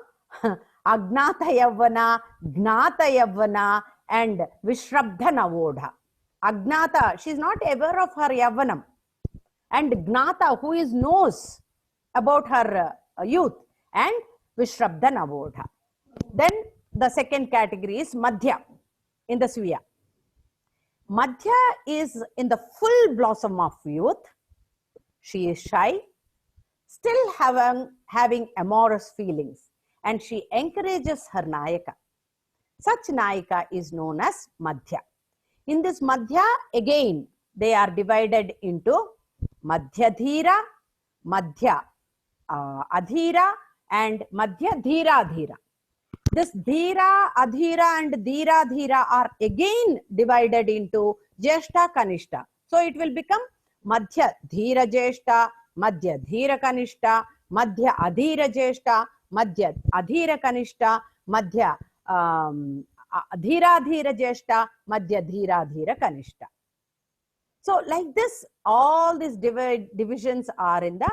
Agnata Yavana, Gnata Yavana and Vishrabdha Navodha. Agnata, she is not aware of her Yavanam. And Gnata, who knows about her youth. And Vishrabdha Navodha. Then the second category is Madhya in the Swiya. Madhya is in the full blossom of youth. She is shy, still having amorous feelings, and she encourages her Nayaka. Such Nayika is known as Madhya. In this Madhya, again, they are divided into Madhya Dhira, Madhya Adhira, and Madhya Dhira Dhira. This Dhira, Adhira and Dhira Dhira are again divided into Jeshta Kanishta. So it will become Madhya Dhira Jeshta, Madhya Dhira Kanishta, Madhya Adhira Jeshta, Madhya Adhira Kanishta, Madhya Dhira Dhira Jeshta, Madhya Dhira Dhira Kanishta. So like this, all these divisions are in the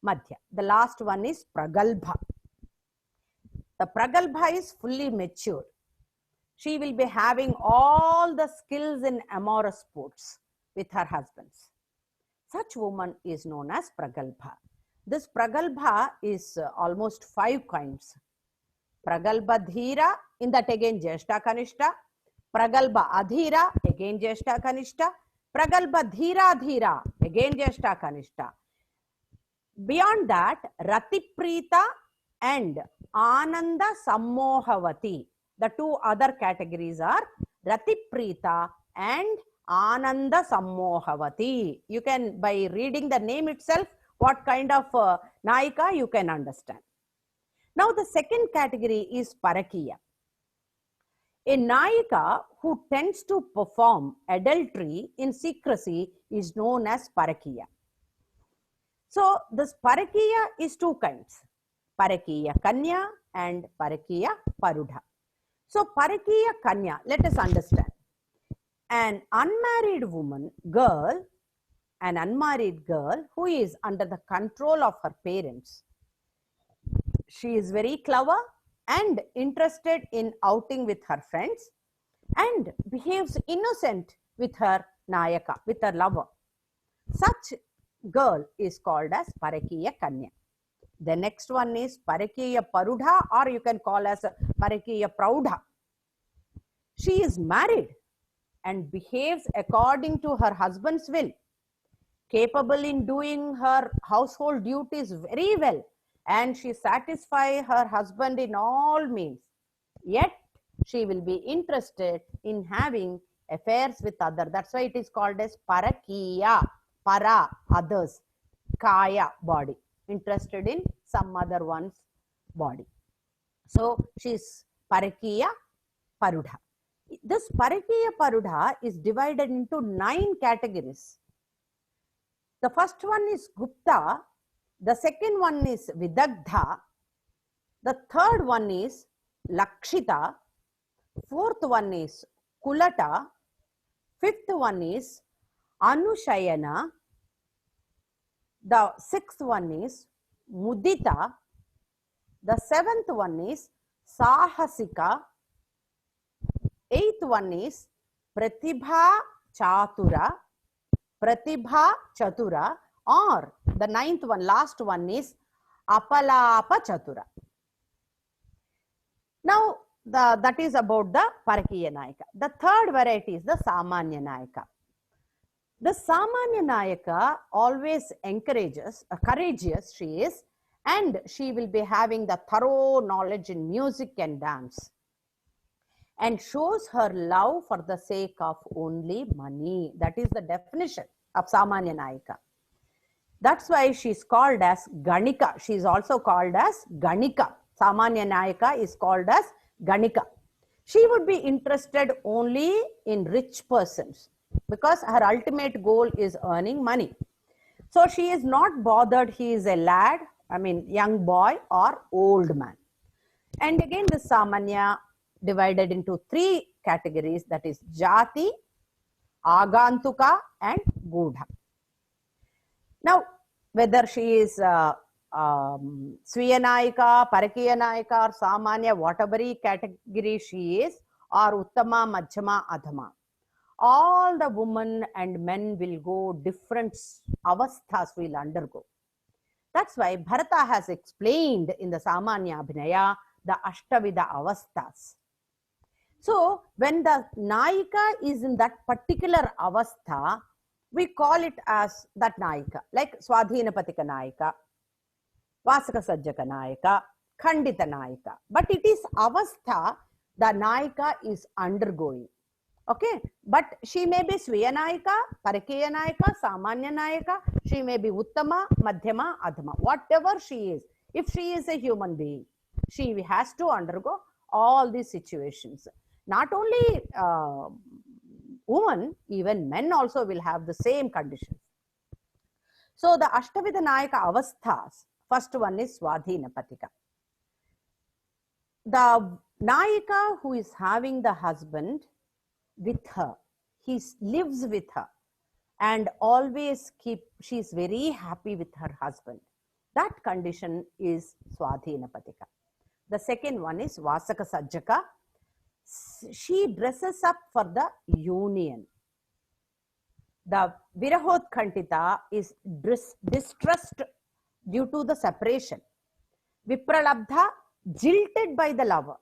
Madhya. The last one is Pragalbha. The Pragalbha is fully mature. She will be having all the skills in amorous sports with her husbands. Such woman is known as Pragalbha. This Pragalbha is almost 5 kinds. Pragalbha Dhira, in that again Jeshta Kanishta. Pragalbha Adhira, again Jeshta Kanishta. Pragalbha Dhira Dhira, again Jeshta Kanishta. Beyond that, Ratiprita and Ananda Sammohavati. The 2 other categories are Ratiprita and Ananda Sammohavati. You can, by reading the name itself, what kind of Nayika you can understand. Now the second category is Parakiya. A Nayika who tends to perform adultery in secrecy is known as Parakiya. So this Parakiya is 2 kinds. Parakiya Kanya and Parakiya Parudha. So Parakiya Kanya, let us understand. An unmarried girl who is under the control of her parents. She is very clever and interested in outing with her friends and behaves innocent with her Nayaka, with her lover. Such girl is called as Parakiya Kanya. The next one is Parakiya Parudha, or you can call as Parakiya Praudha. She is married and behaves according to her husband's will, capable in doing her household duties very well, and she satisfies her husband in all means. Yet, she will be interested in having affairs with other. That's why it is called as parakiya, para, others, kaya, body, interested in some other one's body. So she is parakiya parudha. This parakiya parudha is divided into 9 categories. The first one is Gupta, the second one is Vidagdha, the third one is Lakshita, fourth one is Kulata, fifth one is Anushayana, the sixth one is Mudita, the seventh one is Sahasika, eighth one is Pratibha Chatura, or the ninth one, last one is Apalapa Chatura. Now, that is about the Parakiya Nayaka. The third variety is the Samanya Nayaka. The Samanya Nayaka always encourages, courageous she is, and she will be having the thorough knowledge in music and dance, and shows her love for the sake of only money. That is the definition of Samanya Nayaka. That's why she is called as Ganika. She is also called as Ganika. Samanya Nayaka is called as Ganika. She would be interested only in rich persons because her ultimate goal is earning money. So she is not bothered he is a lad, young boy or old man. And again, the Samanya divided into 3 categories, that is Jati, Agantuka and Gudha. Now, whether she is Swiyanayika, Parakiyanayika or Samanya, whatever category she is, or Uttama, Madhyama, Adhama, all the women and men will go different avasthas will undergo. That's why Bharata has explained in the Samanya Abhinaya the Ashtavida avasthas. So, when the Nayika is in that particular avastha, we call it as that Nayika, like Swadhinapatika Nayika, Vasaka Sajjaka Nayika, Khandita Nayika. But it is avastha the Nayika is undergoing. Okay, but she may be Swiyanayika, Parakiya Nayika, Samanya Nayika, she may be Uttama, Madhyama, Adhama, whatever she is. If she is a human being, she has to undergo all these situations. Not only women, even men also will have the same conditions. So the Ashtavida Nayaka avasthas, first one is Swadhinapatika. The Nayika who is having the husband with her, he lives with her and always she is very happy with her husband. That condition is Swadhinapatika. The second one is Vasaka Sajjaka. She dresses up for the union. The Virahotkantita is distressed due to the separation. Vipralabdha, jilted by the lover.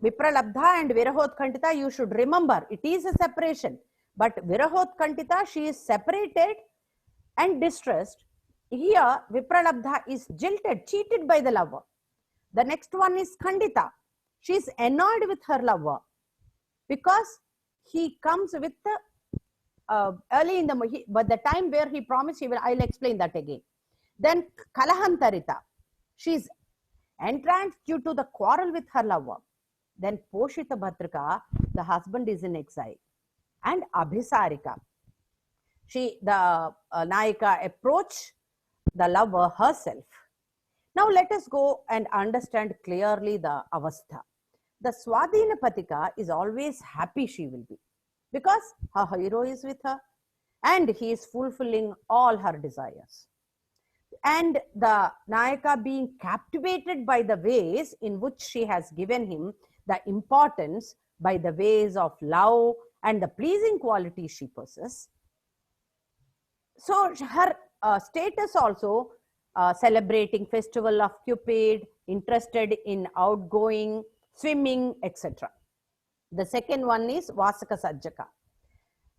Vipralabdha and Virahotkantita, you should remember, it is a separation. But Virahotkantita, she is separated and distressed. Here, Vipralabdha is jilted, cheated by the lover. The next one is Khandita. She is annoyed with her lover because he comes with early in the but the time where he promised I'll explain that again. Then Kalahantarita, she is entranced due to the quarrel with her lover. Then Poshita Bhatrika, the husband is in exile. And Abhisarika, the Nayika approach the lover herself. Now let us go and understand clearly the avastha. The Swadhinapatika is always happy she will be because her hero is with her and he is fulfilling all her desires. And the Nayaka being captivated by the ways in which she has given him the importance by the ways of love and the pleasing qualities she possesses. So her status also celebrating festival of Cupid, interested in outgoing, swimming, etc. The second one is Vasaka Sajjaka.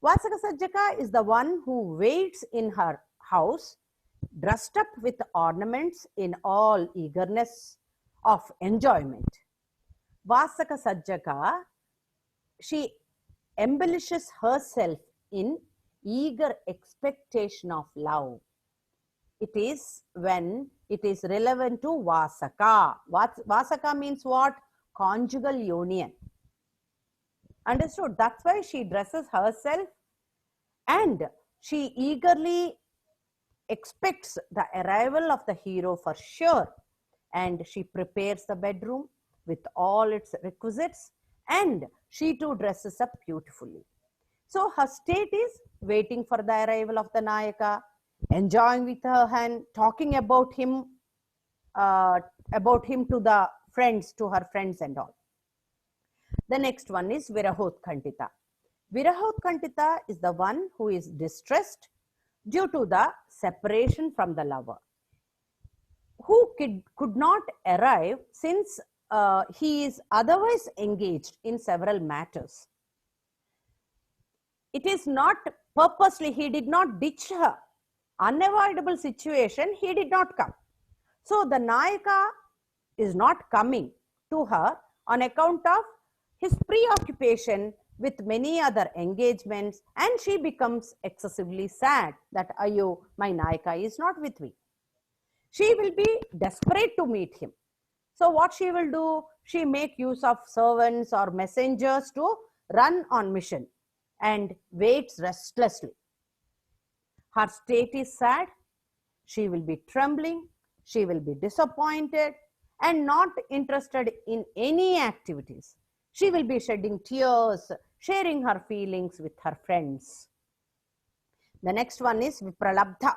Vasaka Sajjaka is the one who waits in her house, dressed up with ornaments in all eagerness of enjoyment. Vasaka Sajjaka she embellishes herself in eager expectation of love. It is when it is relevant to Vasaka. Vasaka means what? Conjugal union. Understood? That's why she dresses herself and she eagerly expects the arrival of the hero for sure. And she prepares the bedroom with all its requisites and she too dresses up beautifully. So her state is waiting for the arrival of the Nayaka, enjoying with her hand, talking about him to the friends, to her friends and all. The next one is Virahotkantita. Virahotkantita is the one who is distressed due to the separation from the lover, who could not arrive since he is otherwise engaged in several matters. It is not purposely, he did not ditch her. Unavoidable situation, he did not come. So the Nayaka is not coming to her on account of his preoccupation with many other engagements, and she becomes excessively sad that, ayo, my Nayaka is not with me. She will be desperate to meet him. So what she will do? She make use of servants or messengers to run on mission and waits restlessly. Her state is sad. She will be trembling. She will be disappointed and not interested in any activities. She will be shedding tears, sharing her feelings with her friends. The next one is Vipralabdha.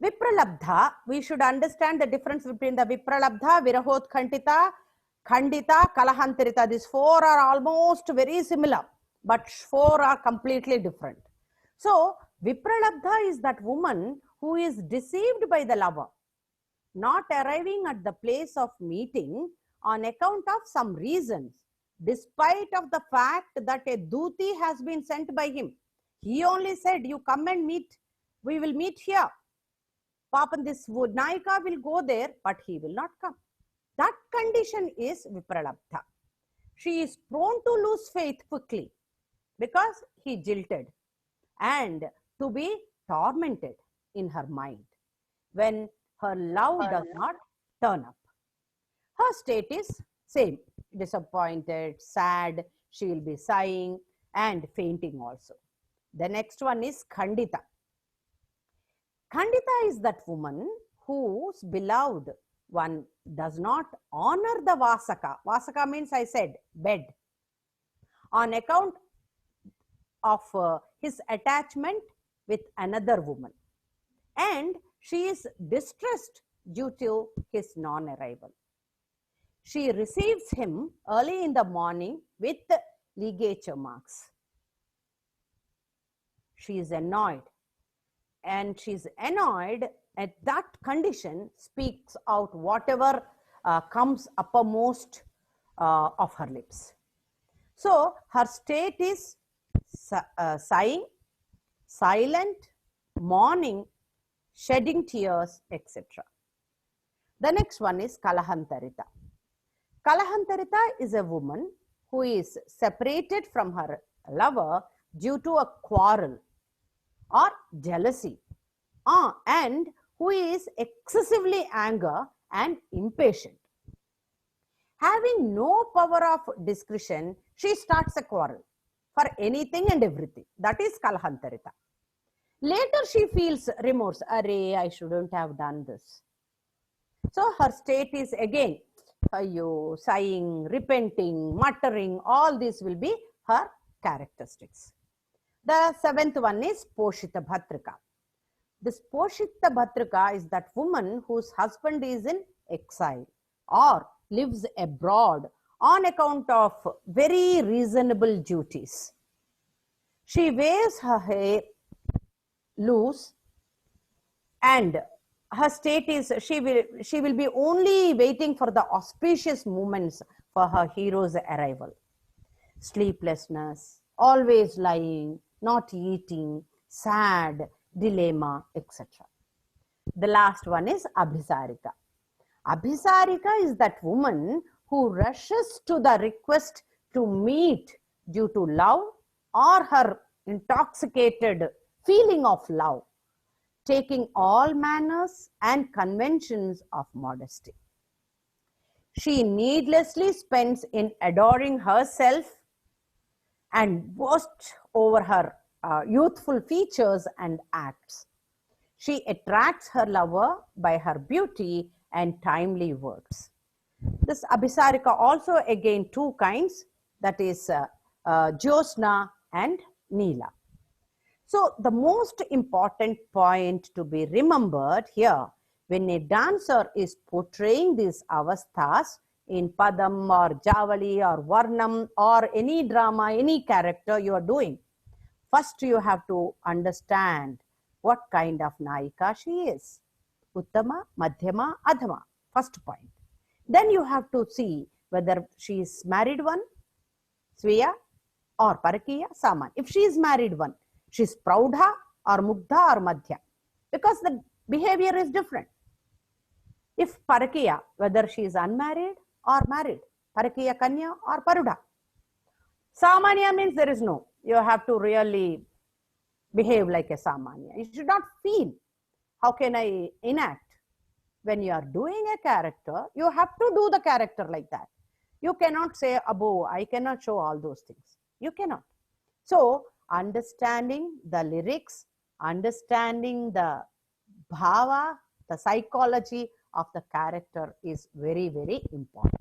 Vipralabdha, we should understand the difference between the Vipralabdha, Virahotkantita, Khandita, Kalahantarita. These four are almost very similar, but four are completely different. So, Vipralabdha is that woman who is deceived by the lover, not arriving at the place of meeting on account of some reasons, despite of the fact that a duti has been sent by him. He only said, you come and meet, we will meet here. Papan, this Nayaka will go there, but he will not come. That condition is Vipralabdha. She is prone to lose faith quickly because he jilted and to be tormented in her mind when her love does not turn up. Her state is same, disappointed, sad, she will be sighing and fainting also. The next one is Khandita. Khandita is that woman whose beloved one does not honor the Vasaka. Vasaka means, I said, bed. On account of his attachment with another woman. And she is distressed due to his non-arrival. She receives him early in the morning with ligature marks. She is annoyed. And she's annoyed at that condition, speaks out whatever comes uppermost of her lips. So her state is sighing, silent, mourning, shedding tears, etc. The next one is Kalahantarita. Kalahantarita is a woman who is separated from her lover due to a quarrel or jealousy, and who is excessively angry and impatient. Having no power of discretion, she starts a quarrel for anything and everything. That is Kalahantarita. Later she feels remorse. Array, I shouldn't have done this. So her state is again, sighing, repenting, muttering, all these will be her characteristics. The seventh one is Poshita Bhatrika. This Poshita Bhatrika is that woman whose husband is in exile or lives abroad on account of very reasonable duties. She wears her hair loose and her state is she will be only waiting for the auspicious moments for her hero's arrival. Sleeplessness, always lying, not eating, sad, dilemma, etc. The last one is Abhisarika. Abhisarika is that woman who rushes to the request to meet due to love or her intoxicated feeling of love, taking all manners and conventions of modesty. She needlessly spends in adoring herself and boasts over her youthful features and acts. She attracts her lover by her beauty and timely words. This Abhisarika also again two kinds, that is Jyosna and Neela. So the most important point to be remembered here, when a dancer is portraying these avasthas in Padam or Javali or Varnam or any drama, any character you are doing, first you have to understand what kind of Naika she is. Uttama, Madhyama, Adhama. First point. Then you have to see whether she is married one, Sviya, or Parakiya, Saman. If she is married one, she is Praudha or Mugdha or Madhya, because the behavior is different. If Parakiya, whether she is unmarried or married, Parakiya Kanya or Paruda. Samanya means there is no. You have to really behave like a Samanya. You should not feel, how can I enact? When you are doing a character, you have to do the character like that. You cannot say, Abo, I cannot show all those things. You cannot. So, understanding the lyrics, understanding the bhava, the psychology of the character is very, very important.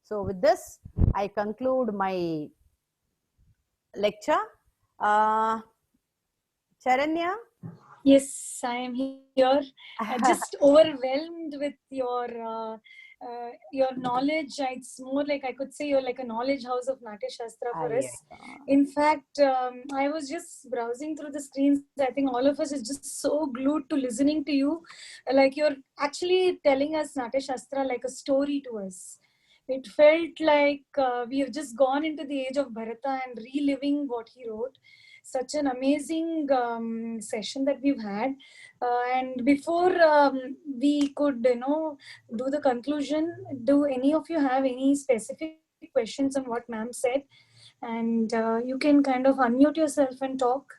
So, with this, I conclude my lecture. Charanya?
Yes, I am here. Just overwhelmed with your knowledge. It's more like, I could say you're like a knowledge house of Natya Shastra for us. In fact, I was just browsing through the screens. I think all of us is just so glued to listening to you. Like you're actually telling us Natya Shastra like a story to us. It felt like we have just gone into the age of Bharata and reliving what he wrote. Such an amazing session that we've had. And before we could, do the conclusion, do any of you have any specific questions on what ma'am said? And you can kind of unmute yourself and talk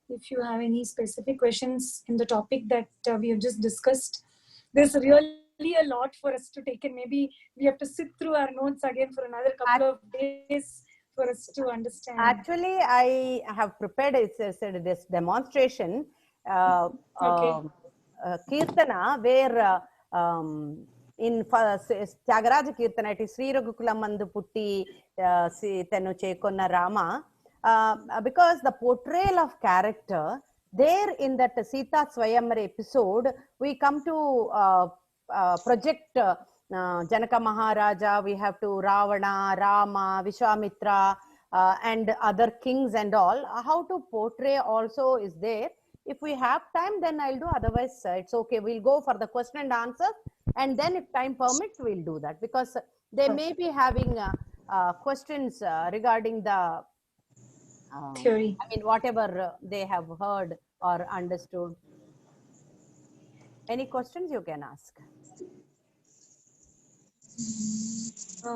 if you have any specific questions in the topic that we have just discussed. There's really a lot for us to take, and maybe we have to sit through our notes again for another couple of days for us to understand.
Actually, I have prepared this demonstration, Kirtana, where in Tyagaraja Kirtana, it is Sri Raghukulam Mandu Putti Tenu Chekonna Rama, because the portrayal of character, there in that Sita Swayamvara episode, we come to project Janaka Maharaja, we have to Ravana, Rama, Vishwamitra, and other kings and all. How to portray also is there. If we have time, then I'll do. Otherwise, it's okay. We'll go for the question and answer. And then if time permits, we'll do that. Because they may be having questions regarding the
theory.
I mean, whatever they have heard or understood. Any questions you can ask?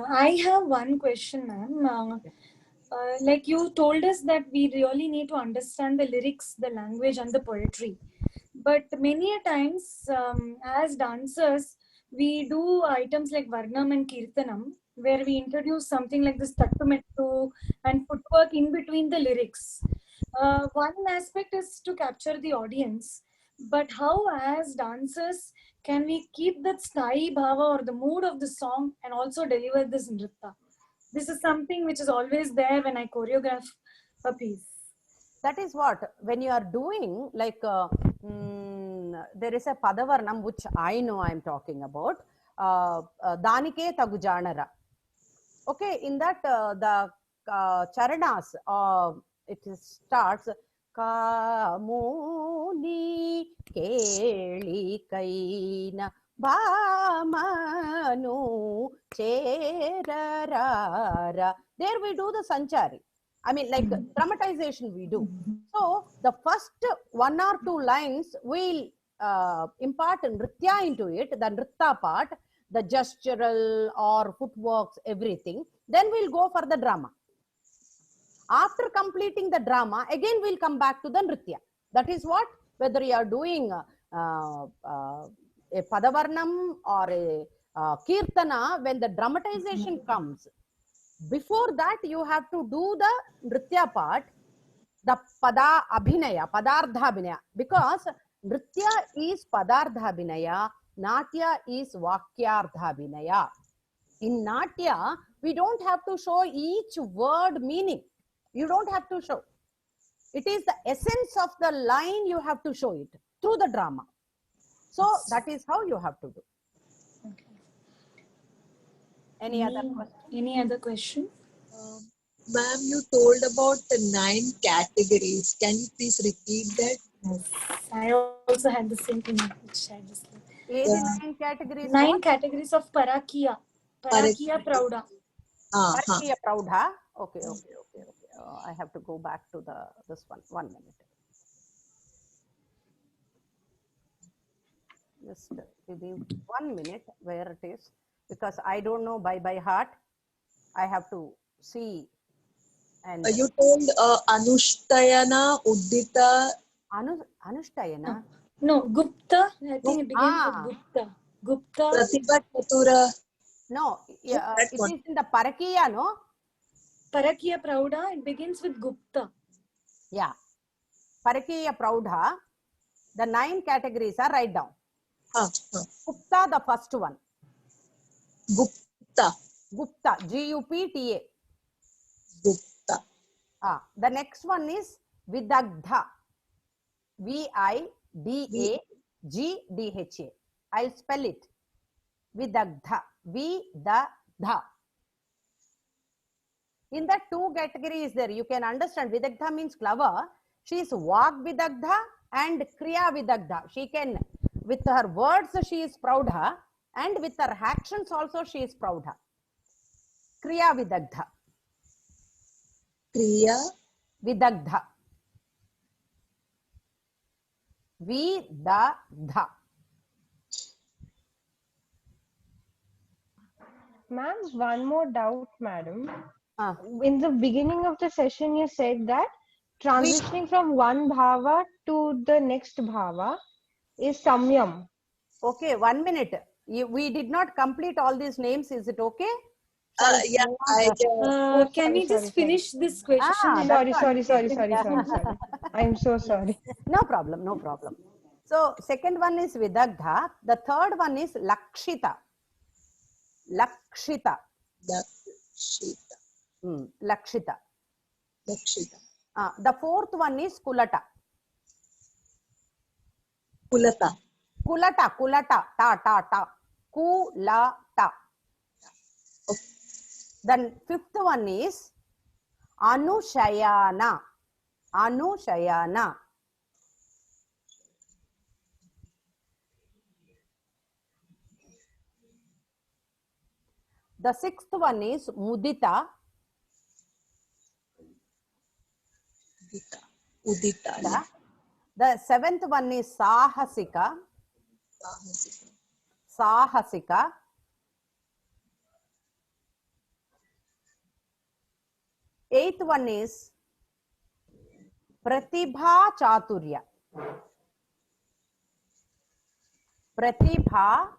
I have one question, ma'am. Like you told us that we really need to understand the lyrics, the language, and the poetry. But many a times, as dancers, we do items like Varnam and Kirtanam, where we introduce something like this Tattumettu and footwork in between the lyrics. One aspect is to capture the audience, but how, as dancers, can we keep that sthayi bhava or the mood of the song and also deliver this nritta? This is something which is always there when I choreograph a piece.
That is what, when you are doing, like, there is a Padavarnam, which I know I am talking about, Danike Tagujanara. Okay, in that, the Charanas, it starts, Kamuni Keli Kaina Bhamanu Cherarara. There we do the Sanchari. I mean, like dramatization we do. So the first 1 or 2 lines we'll impart nritya into it, the nritta part, the gestural or footworks, everything. Then we'll go for the drama. After completing the drama, again we'll come back to the Nritya. That is what, whether you are doing a Padavarnam or a Kirtana, when the dramatization comes, before that you have to do the Nritya part, the Pada Abhinaya, Padartha Abhinaya, because Nritya is Padartha Abhinaya, Natya is Vakyartha Abhinaya. In Natya, we don't have to show each word meaning. You don't have to show. It is the essence of the line you have to show it through the drama. So that is how you have to do.
Okay.
Any other question?
Any other question?
Ma'am, you told about the 9 categories. Can you please repeat that?
Yes. I also had the same thing which I just said.
89 categories.
9 categories of Parakiya. Parakiya Prauda.
Parakiya Praudha. Okay. I have to go back to this one. 1 minute. Just within 1 minute where it is, because I don't know by heart. I have to see. And
you told Anushtayana, Uddita.
Anushtayana.
No, Gupta. I think it begins with Gupta. Gupta.
Pratibha Chatura.
No, it is in the Parakiya, no?
Parakiya Prauda. It begins with Gupta.
Yeah. Parakiya Praudha. The 9 categories are write down. Gupta, the first one.
Gupta.
Gupta. Gupta.
Gupta.
The next one is Vidagdha. Vidagdha. I'll spell it. Vidagdha. Vidagdha. In the 2 categories there, you can understand Vidagdha means clever. She is Vak Vidagdha and Kriya Vidagdha. She can, with her words she is Praudha, and with her actions also she is Praudha. Kriya Vidagdha.
Kriya
Vidagdha. Vidagdha.
Ma'am, one more doubt, madam. In the beginning of the session, you said that transitioning from one bhava to the next bhava is samyam.
Okay, 1 minute. We did not complete all these names. Is it okay?
Can we just finish this question?
Sorry. I'm so sorry.
No problem. So, second one is Vidagdha. The third one is Lakshita. Lakshita. The fourth one is Kulata.
Kulata.
Ta. Kulata. Then fifth one is Anushayana. The sixth one is Mudita.
Udita.
The seventh one is Sahasika. Eighth one is Pratibha Chaturya. Pratibha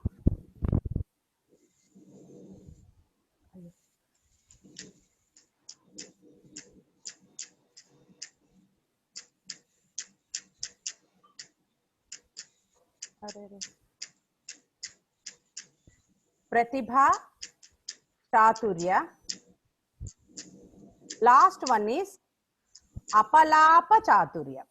Chaturya. Last one is Apalapa Chaturya.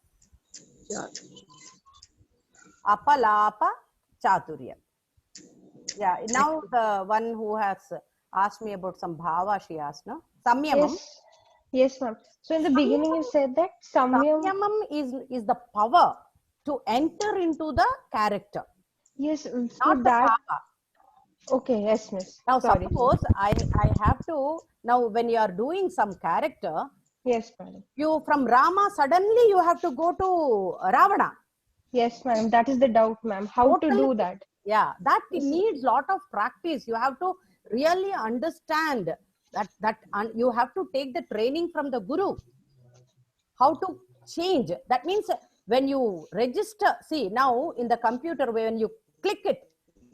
Yeah, now the one who has asked me about some bhava, she asked, no? Samyamam.
Yes, ma'am. So in the beginning you said that
Samyamam is the power to enter into the character.
Yes,
not the bhava.
Okay, yes, miss.
Now
Sorry.
suppose I have to, now when you are doing some character,
yes, madam.
You from Rama suddenly you have to go to Ravana.
Yes, ma'am. That is the doubt, ma'am. How to do that?
Yeah, that needs lot of practice. You have to really understand And you have to take the training from the guru. How to change. That means when you register, see now in the computer, when you click it,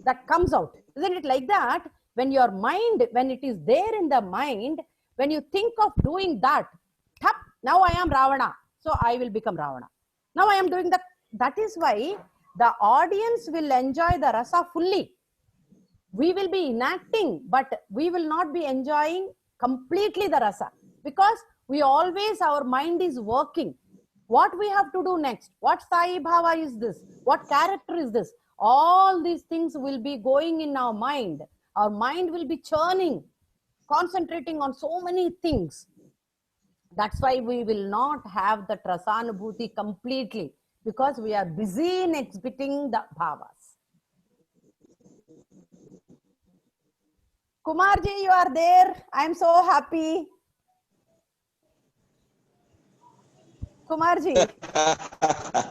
that comes out. Isn't it like that? When your mind, when it is there in the mind, when you think of doing that, tap, now I am Ravana, so I will become Ravana. Now I am doing that. That is why the audience will enjoy the rasa fully. We will be enacting, but we will not be enjoying completely the rasa, because we always, our mind is working. What we have to do next? What Sai Bhava is this? What character is this? All these things will be going in our mind. Our mind will be churning, concentrating on so many things. That's why we will not have the Rasanubhuti completely, because we are busy in exhibiting the bhavas. Kumarji, you are there. I am so happy. Kumarji.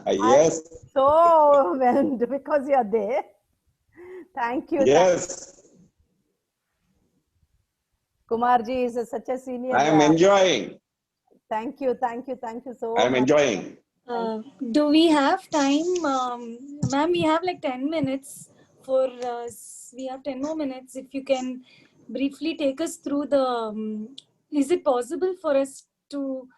Yes.
So overwhelmed because you are there. Thank you.
Yes.
Kumarji is such a senior.
I am enjoying.
Thank you. Thank you. Thank you so much.
I am enjoying.
Do we have time? Ma'am, we have like 10 minutes for, we have 10 more minutes. If you can briefly take us through the, is it possible for us to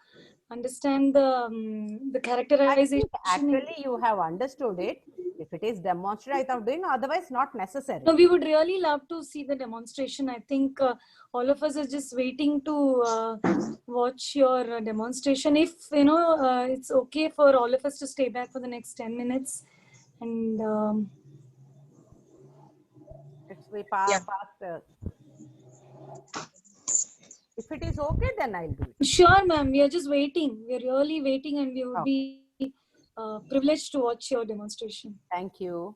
understand the characterization?
Actually, you have understood it. If it is demonstrated, I thought doing, otherwise not necessary.
No, we would really love to see the demonstration. I think all of us are just waiting to watch your demonstration. If it's okay for all of us to stay back for the next 10 minutes, and
It's way past. If it is okay, then I'll do it.
Sure, ma'am. We are just waiting. We are really waiting, and we will be privileged to watch your demonstration.
Thank you.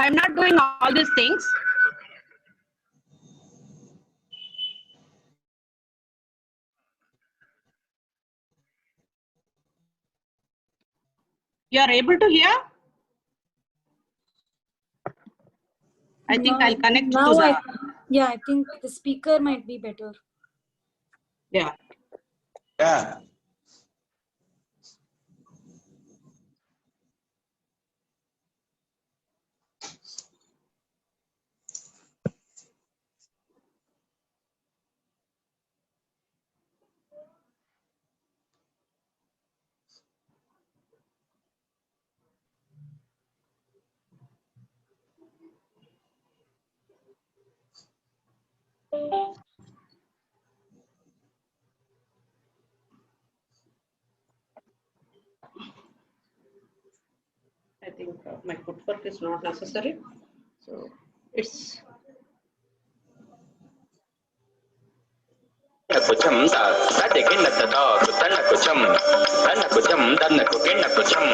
I'm not doing all these things. You are able to hear? I think I'll connect to the...
Yeah, I think the speaker might be better.
Yeah.
Yeah.
I think my footwork is not necessary. So it's...
Kuchum da de kinna da da kuchum dan kuchum dan ku kinna kuchum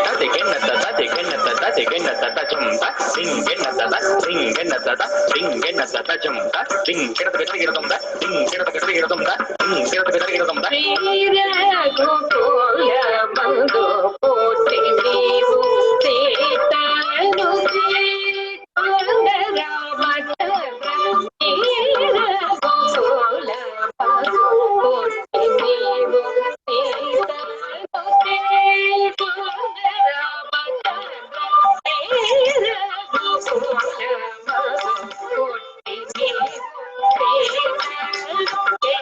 da de kinna da chum da sing kinna da sing kinna da chum da sing kinna da betri girdum da sing kinna da betri girdum da sing kinna da betri girdum da
Veera gokola mango poti vivu setanu je andara matara veera gokola mango poti vivu setanu je andara matara veera gokola mango poti vivu setanu je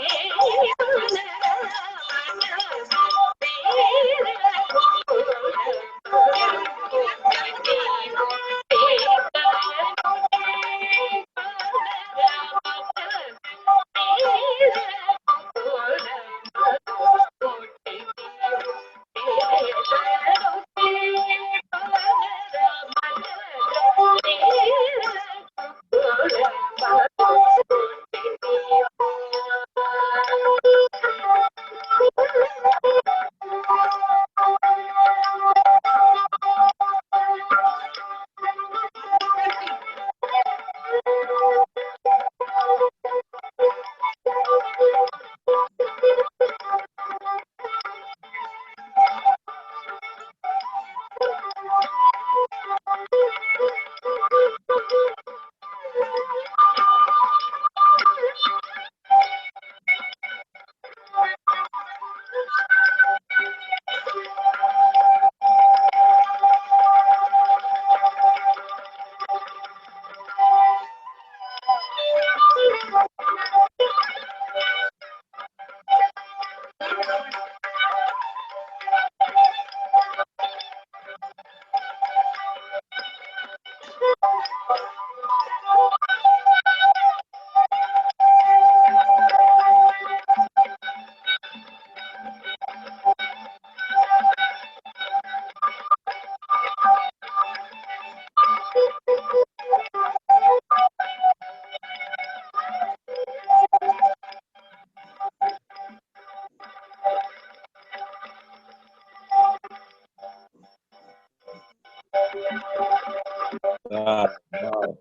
Wow. Wow.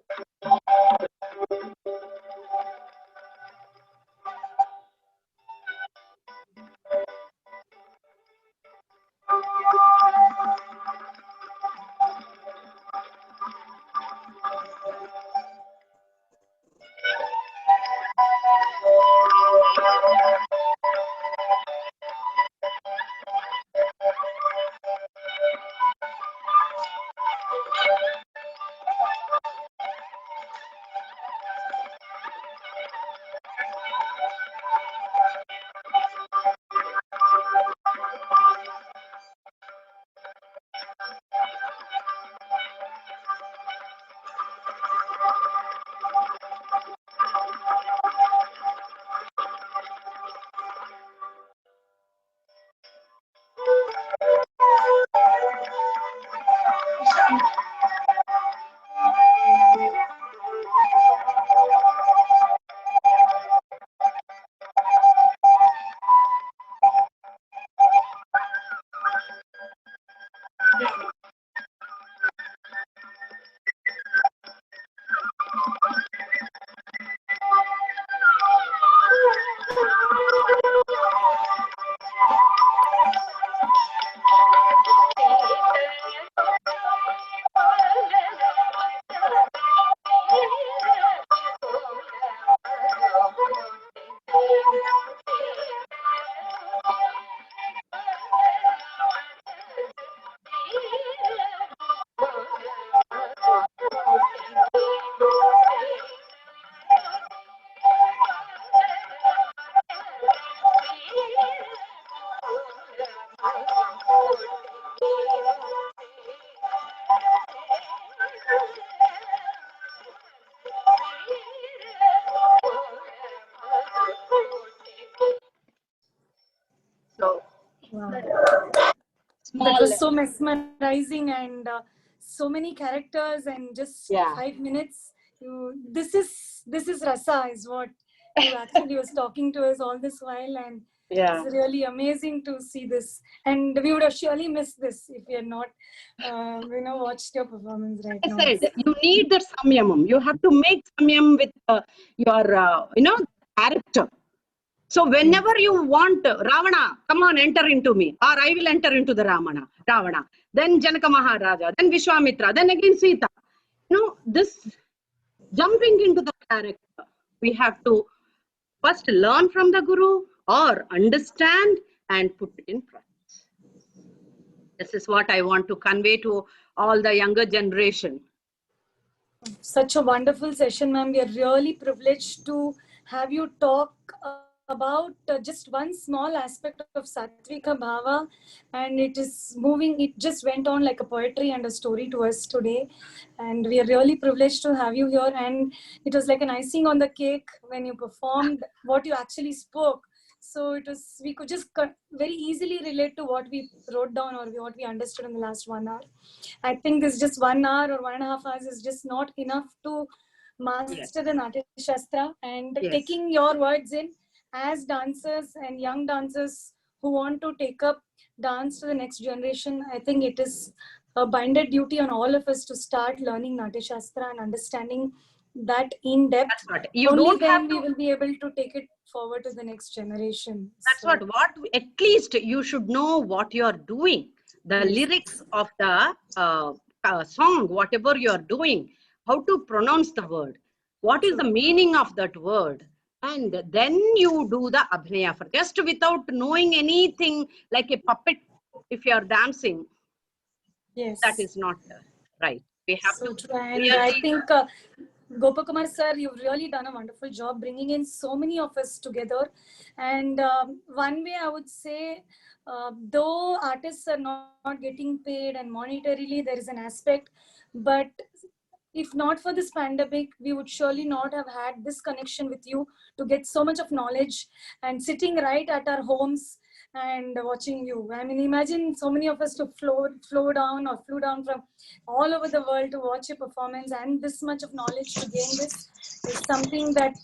So,
Wow.
small.
That was so mesmerizing, and so many characters, and just
Yeah.
5 minutes. This is rasa, is what you actually was talking to us all this while, and
Yeah.
it's really amazing to see this. And we would have surely missed this if we had not, watched your performance right
I
now.
said you need that samyamam. You have to make samyam with your character. So whenever you want Ravana, come on, enter into me, or I will enter into the Ravana. Then Janaka Maharaja, then Vishwamitra, then again Sita. This jumping into the character, we have to first learn from the Guru or understand and put it in practice. This is what I want to convey to all the younger generation.
Such a wonderful session, ma'am. We are really privileged to have you talk about just one small aspect of Sattvika Bhava, and it is moving. It just went on like a poetry and a story to us today, and we are really privileged to have you here. And it was like an icing on the cake when you performed what you actually spoke. So it was, we could just very easily relate to what we wrote down or what we understood in the last 1 hour. I think this just 1 hour or 1.5 hours is just not enough to master the Natya Shastra, and taking your words in as dancers and young dancers who want to take up dance to the next generation. I think it is a binded duty on all of us to start learning Natya Shastra and understanding that in depth.
That's what you
Only
don't
then
have to.
we will be able to take it forward to the next generation.
That's
So,
what at least you should know what you are doing. The lyrics of the song, whatever you are doing, how to pronounce the word, what is the meaning of that word, and then you do the abhinaya. For just without knowing anything, like a puppet, if you are dancing, that is not right. We have
so
to
true. And
really.
I think Gopakumar sir, you've really done a wonderful job bringing in so many of us together. And one way I would say, though artists are not getting paid and monetarily, there is an aspect, but if not for this pandemic, we would surely not have had this connection with you to get so much of knowledge and sitting right at our homes and watching you. I mean, imagine so many of us to flew down from all over the world to watch your performance, and this much of knowledge to gain this is something that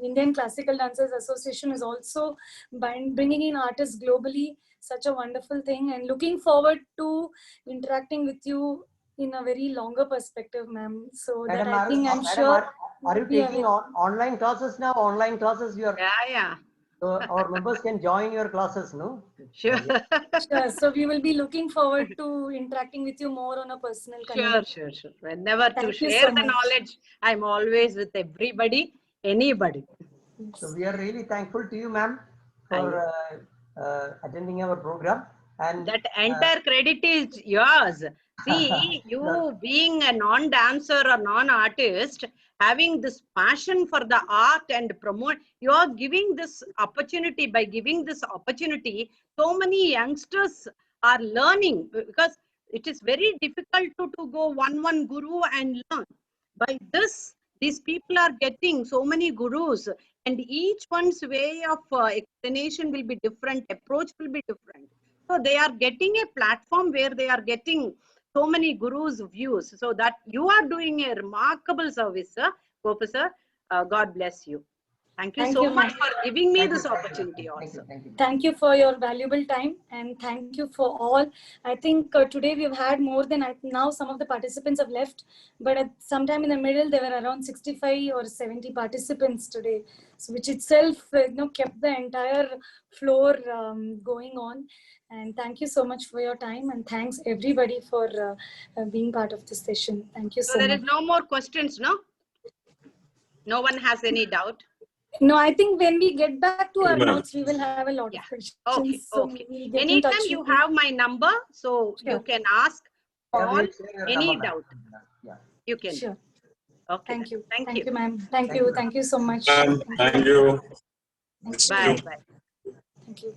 Indian Classical Dancers Association is also bringing in artists globally. Such a wonderful thing, and looking forward to interacting with you in a very longer perspective, ma'am. So that
Madam,
I think I'm
Madam,
sure.
are you taking online classes now? Online classes, you are.
Yeah.
So our members can join your classes, no?
Sure.
Sure. So we will be looking forward to interacting with you more on a personal connection.
Sure. Whenever to
Thank you
share
so
the
much.
knowledge, I'm always with everybody, anybody.
So we are really thankful to you, ma'am, for attending our program. And
that entire credit is yours. See, you being a non-dancer or non-artist, having this passion for the art and promote, you are giving this opportunity. By giving this opportunity, so many youngsters are learning, because it is very difficult to go one guru and learn. By this, these people are getting so many gurus, and each one's way of explanation will be different, approach will be different. So they are getting a platform where they are getting so many gurus' views. So that you are doing a remarkable service, sir. Professor, God bless you. Thank you so much for giving me this opportunity also.
Thank you for your valuable time, and thank you for all. I think today we've had more than, now some of the participants have left, but at sometime in the middle there were around 65 or 70 participants today, so which itself kept the entire floor going on. And thank you so much for your time, and thanks everybody for being part of this session. Thank you so much.
There is no more questions, no? No one has any doubt?
No, I think when we get back to our notes, we will have a lot of questions.
Okay.
So we'll get in
Anytime
touch
you
with you.
have my number, so you can ask all any doubt. You can.
Sure.
Okay.
Thank you.
Thank you,
ma'am. Thank you so much.
Thank you.
Bye.
Thank you.